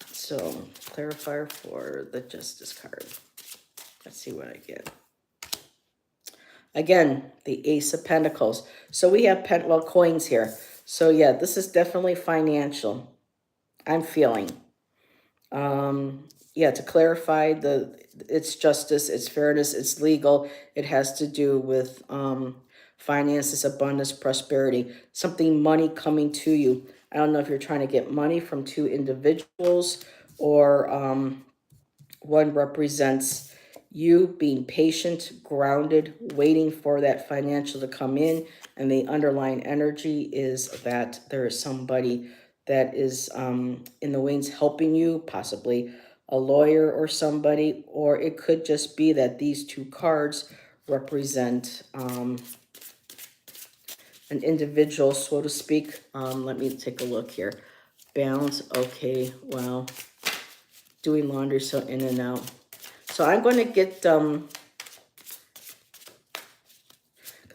So, clarifier for the Justice card. Let's see what I get. Again, the Ace of Pentacles. So we have coins here. So yeah, this is definitely financial. I'm feeling. Yeah, to clarify, it's justice, it's fairness, it's legal. It has to do with finances, abundance, prosperity, something money coming to you. I don't know if you're trying to get money from 2 individuals or one represents, you being patient, grounded, waiting for that financial to come in. And the underlying energy is that there is somebody that is in the wings helping you, possibly a lawyer or somebody, or it could just be that these two cards represent an individual, so to speak. Let me take a look here. Balance, okay, well, doing laundry, so in and out. So I'm going to get, because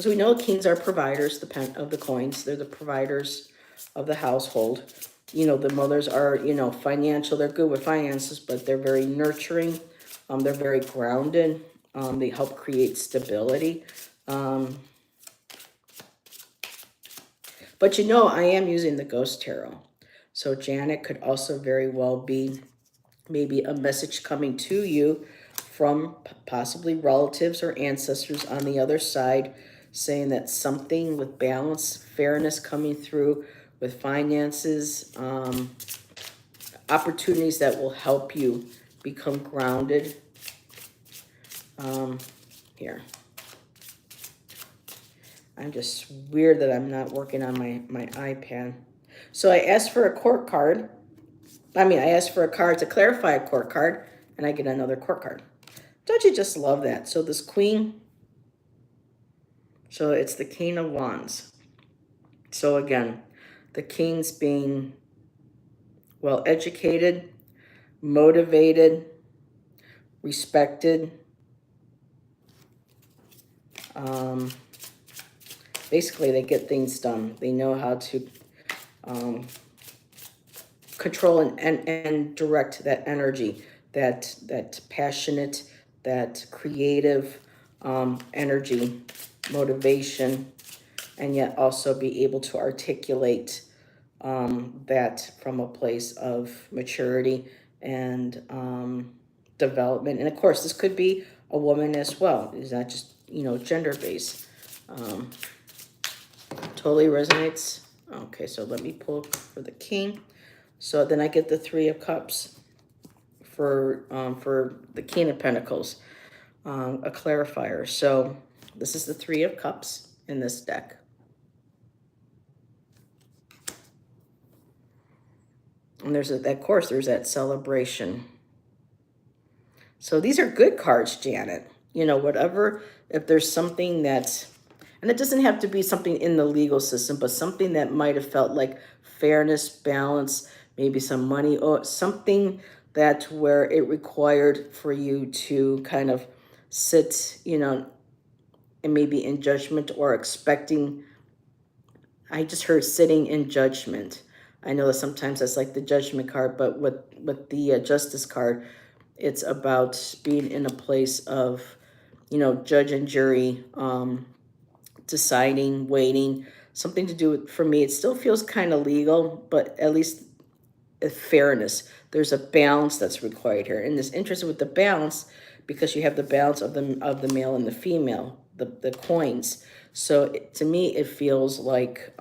we know kings are providers of the coins. They're the providers of the household. You know, the mothers are, you know, financial. They're good with finances, but they're very nurturing. They're very grounded. They help create stability. But you know, I am using the Ghost Tarot. So Janet could also very well be maybe a message coming to you from possibly relatives or ancestors on the other side, saying that something with balance, fairness coming through with finances, opportunities that will help you become grounded. Here. I'm just weird that I'm not working on my iPad. So I asked for a court card. I asked for a card to clarify a court card, and I get another court card. Don't you just love that? So this queen, so it's the King of Wands. So again, the king's being well-educated, motivated, respected. Basically, they get things done. They know how to control and direct that energy, that passionate, that creative energy, motivation, and yet also be able to articulate that from a place of maturity and development. And of course, this could be a woman as well. It's not just, you know, gender-based. Totally resonates. Okay, so let me pull for the king. So then I get the Three of Cups for the King of Pentacles, a clarifier. So this is the Three of Cups in this deck. And there's of course, there's that celebration. So these are good cards, Janet. You know, whatever, if there's something that's, and it doesn't have to be something in the legal system, but something that might have felt like fairness, balance, maybe some money, or something that where it required for you to kind of sit, you know, and maybe in judgment or expecting. I just heard sitting in judgment. I know that sometimes that's like the judgment card, but with the justice card, it's about being in a place of, you know, judge and jury, deciding, waiting, something to do with, for me, it still feels kind of legal, but at least fairness. There's a balance that's required here. And this interested with the balance because you have the balance of the male and the female, the coins. So to me, it feels like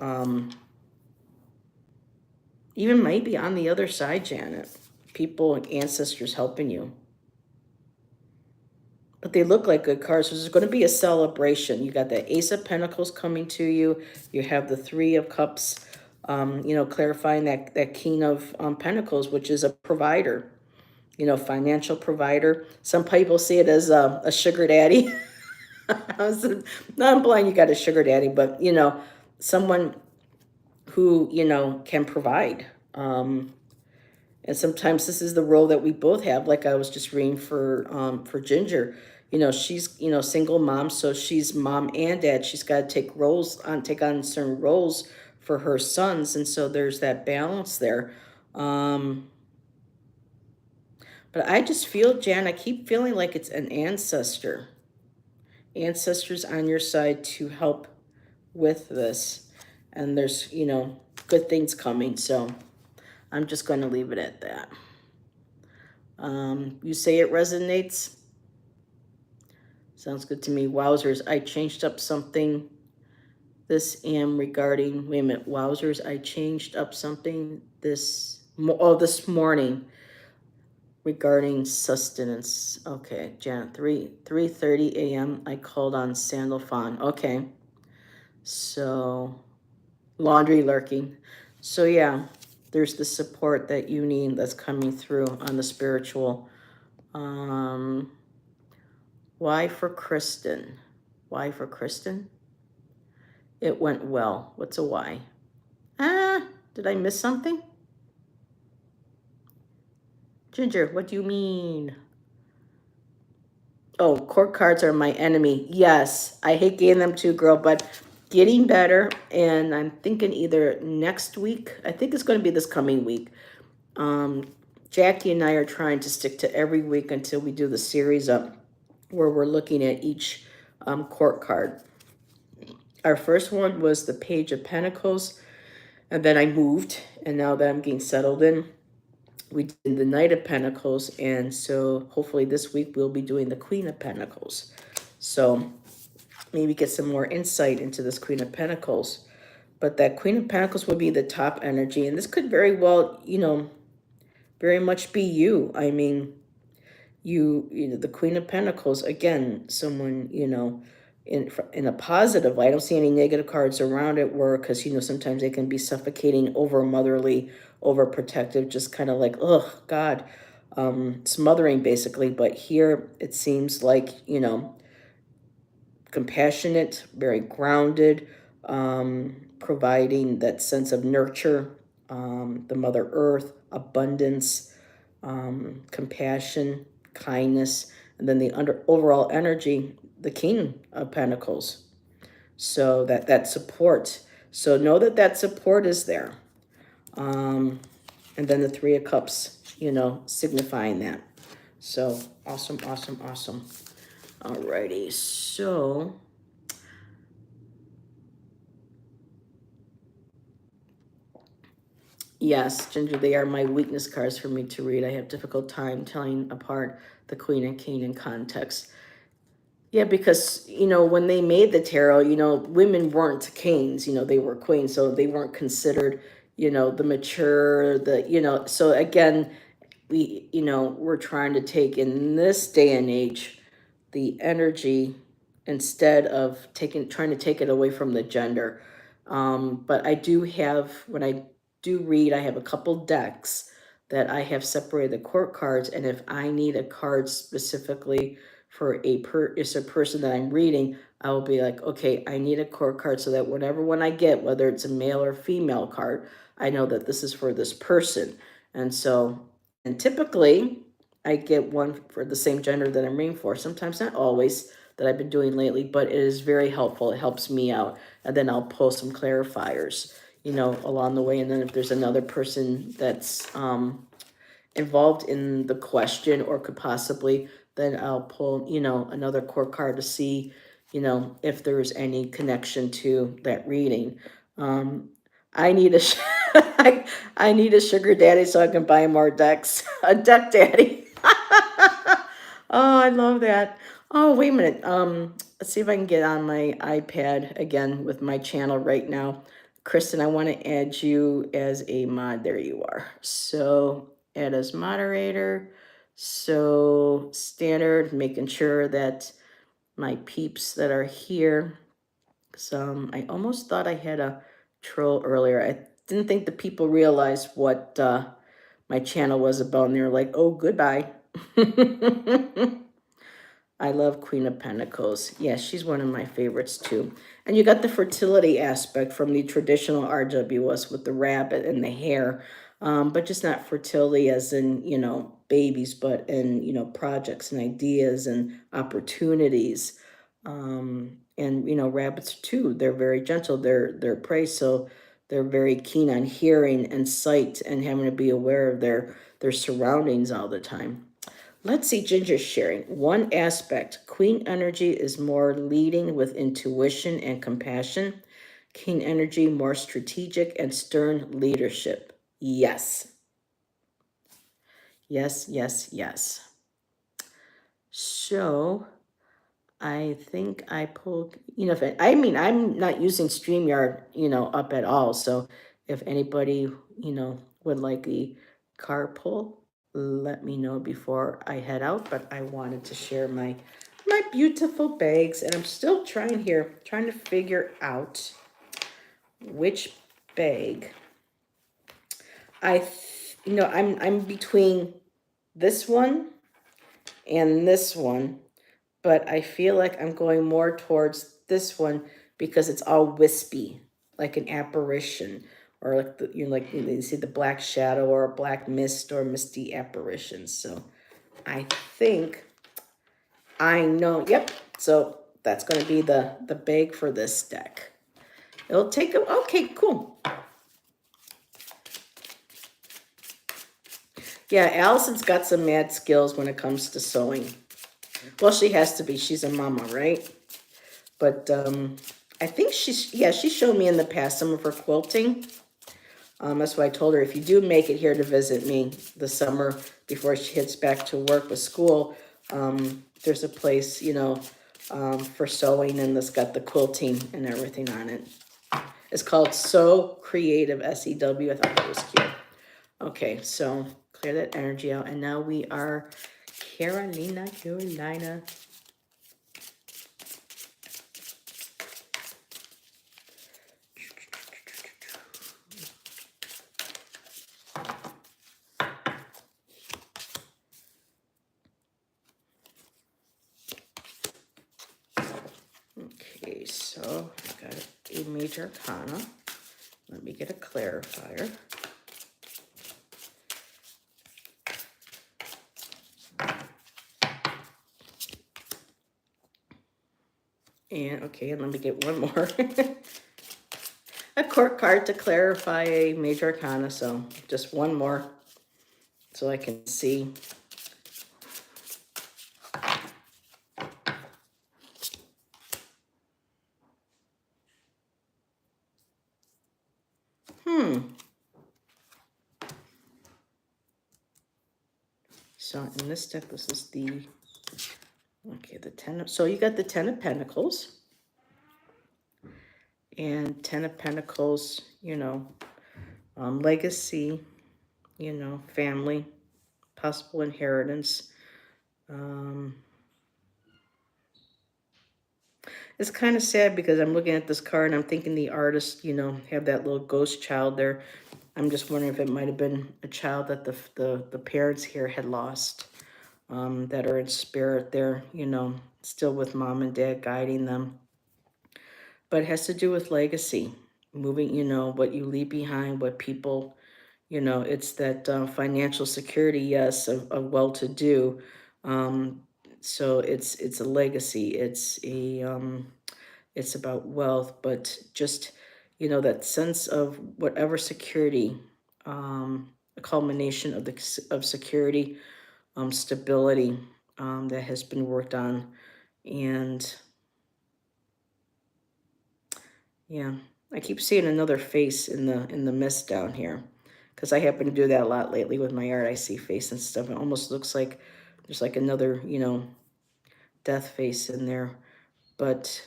even maybe on the other side, Janet, people, ancestors helping you. But they look like good cards. So there's going to be a celebration. You got the Ace of Pentacles coming to you. You have the Three of Cups, you know, clarifying that King of Pentacles, which is a provider, you know, financial provider. Some people see it as a sugar daddy. Not implying you got a sugar daddy, but, you know, someone who, you know, can provide. And sometimes this is the role that we both have. Like I was just reading for Ginger. You know, she's, you know, single mom, so she's mom and dad. She's got to take on certain roles for her sons, and so there's that balance there. But I just feel, Jan, I keep feeling like it's an ancestors on your side to help with this, and there's, you know, good things coming. So I'm just going to leave it at that. You say it resonates. Sounds good to me. Wowzers, I changed up something. This am regarding, wait a minute, wowzers, I changed up something this morning. regarding sustenance. Okay, Janet, 3:30 a.m. I called on Sandalphon. Okay. So laundry lurking. So yeah, there's the support that you need that's coming through on the spiritual. Why for Kristen? Why for Kristen? It went well. What's a why? Did I miss something? Ginger, what do you mean? Oh, court cards are my enemy. Yes, I hate getting them too, girl, but getting better. And I'm thinking either next week, I think it's going to be this coming week. Jackie and I are trying to stick to every week until we do the series up where we're looking at each court card. Our first one was the Page of Pentacles, and then I moved, and now that I'm getting settled in, we did the Knight of Pentacles, and so hopefully this week we'll be doing the Queen of Pentacles. So maybe get some more insight into this Queen of Pentacles. But that Queen of Pentacles would be the top energy, and this could very well, very much be you. I mean, you know, the Queen of Pentacles, again, someone, in a positive way. I don't see any negative cards around it where, because, sometimes they can be suffocating, over motherly, overprotective, just kind of like, oh, God, smothering basically. But here it seems like, compassionate, very grounded, providing that sense of nurture, the Mother Earth, abundance, compassion, kindness, and then the overall energy, the King of Pentacles. So that support. So know that support is there. And then the Three of Cups, signifying that. So awesome, awesome, awesome. Alrighty, so yes, Ginger, they are my weakness cards for me to read. I have difficult time telling apart the Queen and King in context. Yeah, because, when they made the tarot, women weren't kings, they were queens, so they weren't considered, the mature, so again, we're trying to take in this day and age the energy instead of trying to take it away from the gender. But I do have, when I do read, I have a couple decks that I have separated the court cards, and if I need a card specifically for it's a person that I'm reading, I will be like, okay, I need a court card so that whatever one I get, whether it's a male or female card, I know that this is for this person. And so, and typically I get one for the same gender that I'm reading for. Sometimes, not always, that I've been doing lately, but it is very helpful. It helps me out. And then I'll pull some clarifiers, along the way. And then if there's another person that's involved in the question or could possibly, then I'll pull, another court card to see, if there's any connection to that reading. I need a I need a sugar daddy so I can buy more decks. A deck daddy. Oh, I love that. Oh, wait a minute. Let's see if I can get on my iPad again with my channel right now. Kristen, I want to add you as a mod. There you are. So add as moderator. So standard, making sure that my peeps that are here. Some, I almost thought I had a troll earlier. I didn't think the people realized what my channel was about, and they were like, oh, goodbye. I love Queen of Pentacles. Yes, she's one of my favorites too. And you got the fertility aspect from the traditional RWS with the rabbit and the hare, but just not fertility as in, babies, but in, projects and ideas and opportunities. And, rabbits too, they're very gentle. They're prey, so they're very keen on hearing and sight and having to be aware of their surroundings all the time. Let's see, Ginger's sharing. One aspect, Queen energy is more leading with intuition and compassion. King energy, more strategic and stern leadership. Yes. Yes, yes, yes. So I think I pulled, I'm not using StreamYard, up at all. So if anybody, would like the card pull, let me know before I head out, but I wanted to share my beautiful bags, and I'm still trying to figure out which bag I'm between this one and this one, but I feel like I'm going more towards this one because it's all wispy, like an apparition, or like you see the black shadow or a black mist or misty apparitions. So I think I know. Yep. So that's going to be the bag for this deck. It'll take a. Okay, cool. Yeah, Allison's got some mad skills when it comes to sewing. Well, she has to be. She's a mama, right? But I think she showed me in the past some of her quilting. That's why I told her, if you do make it here to visit me this summer before she hits back to work with school, there's a place, for sewing, and it's got the quilting and everything on it. It's called Sew Creative, SEW. I thought that was cute. Okay, so clear that energy out. And now we are Carolina. Okay, so I got a major arcana. Let me get a clarifier. And okay, and let me get one more. A court card to clarify a major arcana, so just one more so I can see. So in this deck, this is the so you got the 10 of Pentacles. And 10 of Pentacles, legacy, family, possible inheritance. It's kind of sad because I'm looking at this card and I'm thinking the artist, have that little ghost child there. I'm just wondering if it might have been a child that the parents here had lost, that are in spirit there, still with mom and dad guiding them. But it has to do with legacy, moving, what you leave behind, what people, it's that financial security, yes, of well-to-do. So it's a legacy. It's about wealth, but just, that sense of whatever security, a culmination of security, stability, that has been worked on. And yeah, I keep seeing another face in the mist down here, because I happen to do that a lot lately with my art. I see face and stuff. It almost looks like there's like another, death face in there. But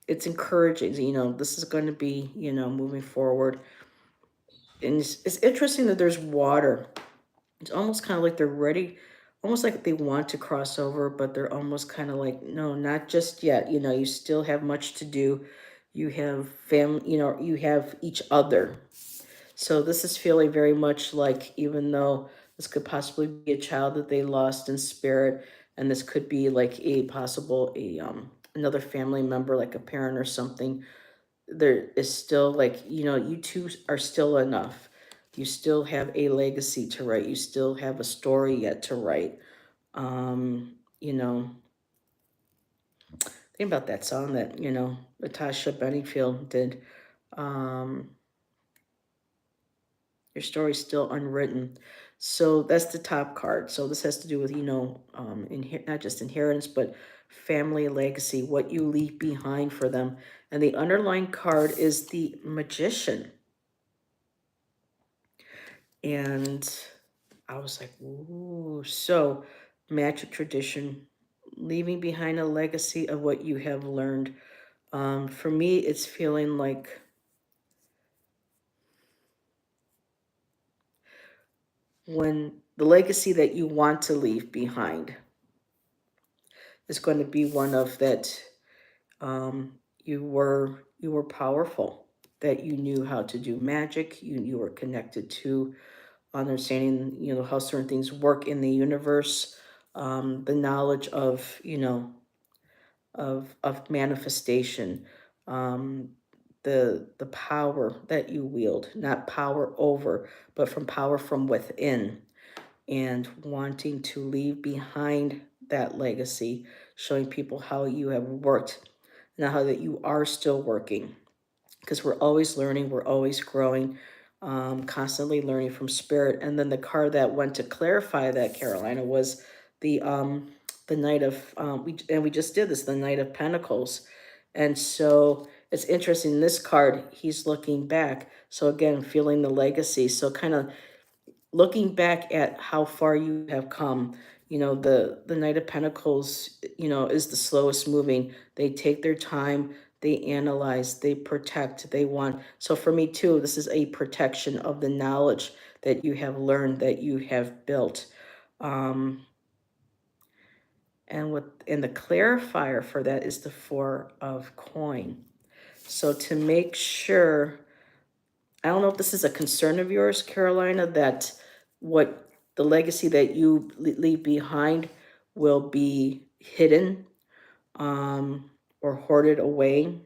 it's encouraging. This is going to be, moving forward. And it's interesting that there's water. It's almost kind of like they're ready, almost like they want to cross over, but they're almost kind of like, no, not just yet. You still have much to do. You have family, you have each other. So this is feeling very much like, even though this could possibly be a child that they lost in spirit, and this could be like another family member, like a parent or something, there is still like, you two are still enough. You still have a legacy to write. You still have a story yet to write. Think about that song that, Natasha Bedingfield did. Your story's still unwritten. So that's the top card. So this has to do with, not just inheritance, but family legacy, what you leave behind for them. And the underlying card is the Magician. And I was like, ooh. So magic tradition, leaving behind a legacy of what you have learned. For me, it's feeling like when the legacy that you want to leave behind is going to be one of that you were powerful, that you knew how to do magic, you were connected to understanding, how certain things work in the universe, the knowledge of, of manifestation, um, the power that you wield, not power over, but from power from within, and wanting to leave behind that legacy, showing people how you have worked, and how that you are still working, because we're always learning, we're always growing, constantly learning from spirit. And then the card that went to clarify that, Carolina, was the Knight of we just did this, the Knight of Pentacles. And so it's interesting, this card, he's looking back, so again, feeling the legacy, so kind of looking back at how far you have come. The Knight of Pentacles, is the slowest moving. They take their time, they analyze, they protect, they want. So for me too, this is a protection of the knowledge that you have learned, that you have built. Um, and the clarifier for that is the Four of Coin. So to make sure, I don't know if this is a concern of yours, Carolina, that what the legacy that you leave behind will be hidden, or hoarded away,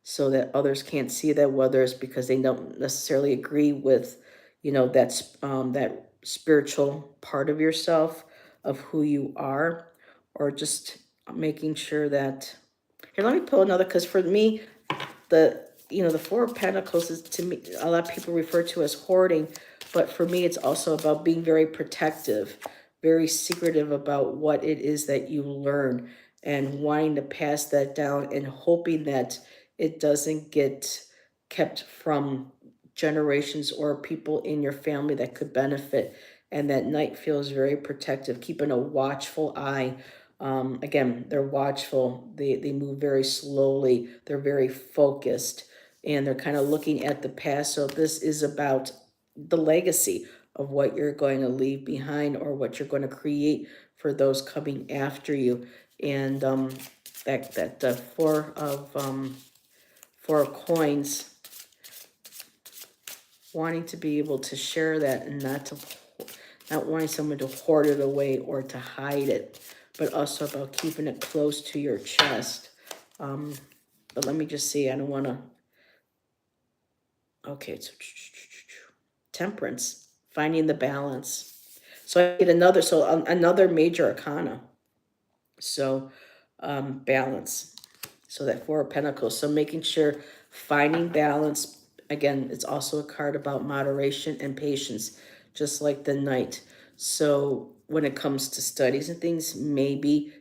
so that others can't see that, whether it's because they don't necessarily agree with, that spiritual part of yourself, of who you are, or just making sure that. Here, let me pull another, because for me, the Four of Pentacles is, to me, a lot of people refer to as hoarding, but for me it's also about being very protective, very secretive about what it is that you learn, and wanting to pass that down, and hoping that it doesn't get kept from generations or people in your family that could benefit. And that Knight feels very protective, keeping a watchful eye. Again, they're watchful. They move very slowly. They're very focused, and they're kind of looking at the past. So this is about the legacy of what you're going to leave behind, or what you're going to create for those coming after you. And that Four of Coins, wanting to be able to share that, and not wanting someone to hoard it away or to hide it, but also about keeping it close to your chest. But let me just see, I don't want to. Okay, so Temperance, finding the balance. So I get another major arcana. So balance. So that Four of Pentacles. So making sure, finding balance. Again, it's also a card about moderation and patience, just like the Knight. So when it comes to studies and things, maybe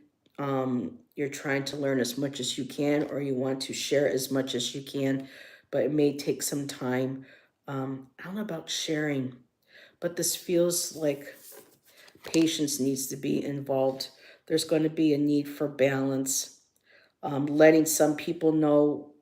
you're trying to learn as much as you can, or you want to share as much as you can, but it may take some time. I don't know about sharing, but this feels like patience needs to be involved. There's going to be a need for balance. Letting some people know,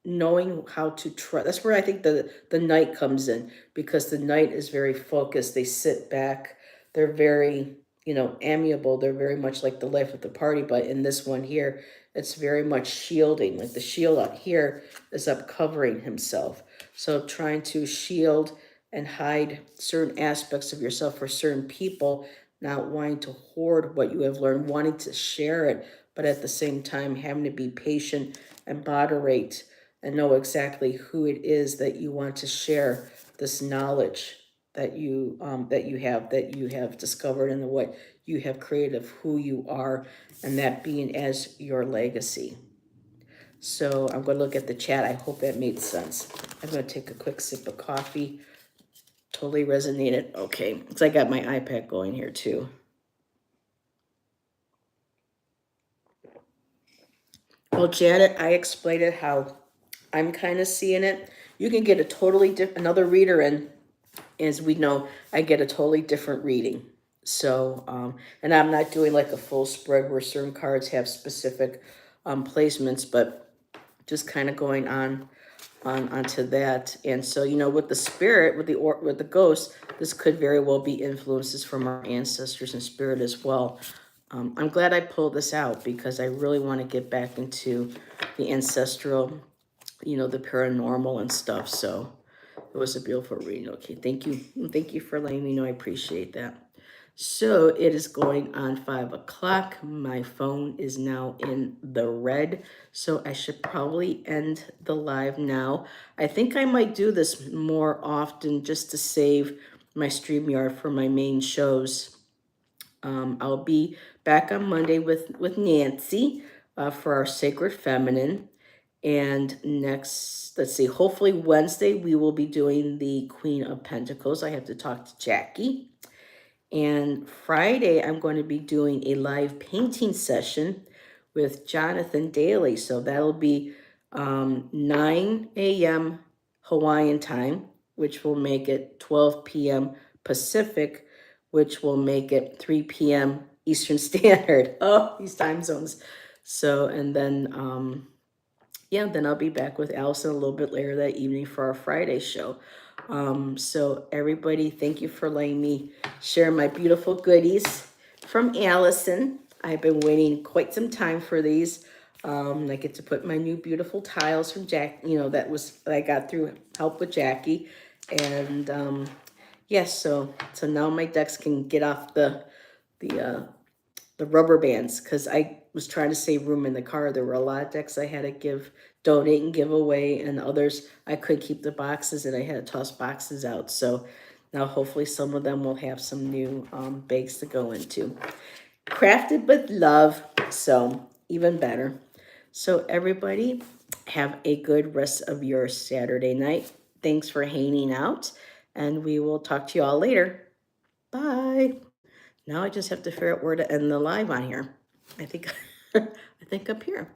knowing how to trust. That's where I think the Knight comes in, because the Knight is very focused. They sit back. They're very, amiable. They're very much like the life of the party. But in this one here, it's very much shielding. Like the shield out here is up covering himself. So trying to shield and hide certain aspects of yourself for certain people, not wanting to hoard what you have learned, wanting to share it, but at the same time having to be patient and moderate, and know exactly who it is that you want to share this knowledge that you have discovered, and what you have created of who you are, and that being as your legacy. So I'm going to look at the chat. I hope that made sense. I'm going to take a quick sip of coffee. Totally resonated. Okay, so I got my iPad going here too. Well, Janet, I explained it how I'm kind of seeing it. You can get a totally another reader, and as we know, I get a totally different reading. So, and I'm not doing like a full spread where certain cards have specific placements, but just kind of going on onto that. And so, you know, with the spirit, with the ghost, this could very well be influences from our ancestors and spirit as well. I'm glad I pulled this out because I really want to get back into the ancestral, you know, the paranormal and stuff. So it was a beautiful reading. Okay, thank you. Thank you for letting me know. I appreciate that. So it is going on 5 o'clock. My phone is now in the red. So I should probably end the live now. I think I might do this more often just to save my StreamYard for my main shows. I'll be back on Monday with Nancy for our Sacred Feminine. And next, let's see, hopefully Wednesday, we will be doing the Queen of Pentacles. I have to talk to Jackie. And Friday, I'm going to be doing a live painting session with Jonathan Daly. So that'll be 9 a.m. Hawaiian time, which will make it 12 p.m. Pacific, which will make it 3 p.m. Eastern Standard. Oh, these time zones. So, and then, yeah, then I'll be back with Allison a little bit later that evening for our Friday show. So everybody, thank you for letting me share my beautiful goodies from Allison. I've been waiting quite some time for these. I get to put my new beautiful tiles from Jack, you know, that I got through help with Jackie. And yes, so now my decks can get off the rubber bands because I was trying to save room in the car. There were a lot of decks I had to donate and give away, and others I could keep the boxes, and I had to toss boxes out. So now hopefully some of them will have some new bags to go into. Crafted with love, so even better. So everybody, have a good rest of your Saturday night. Thanks for hanging out, and we will talk to you all later. Bye. Now I just have to figure out where to end the live on here. I think, I think up here.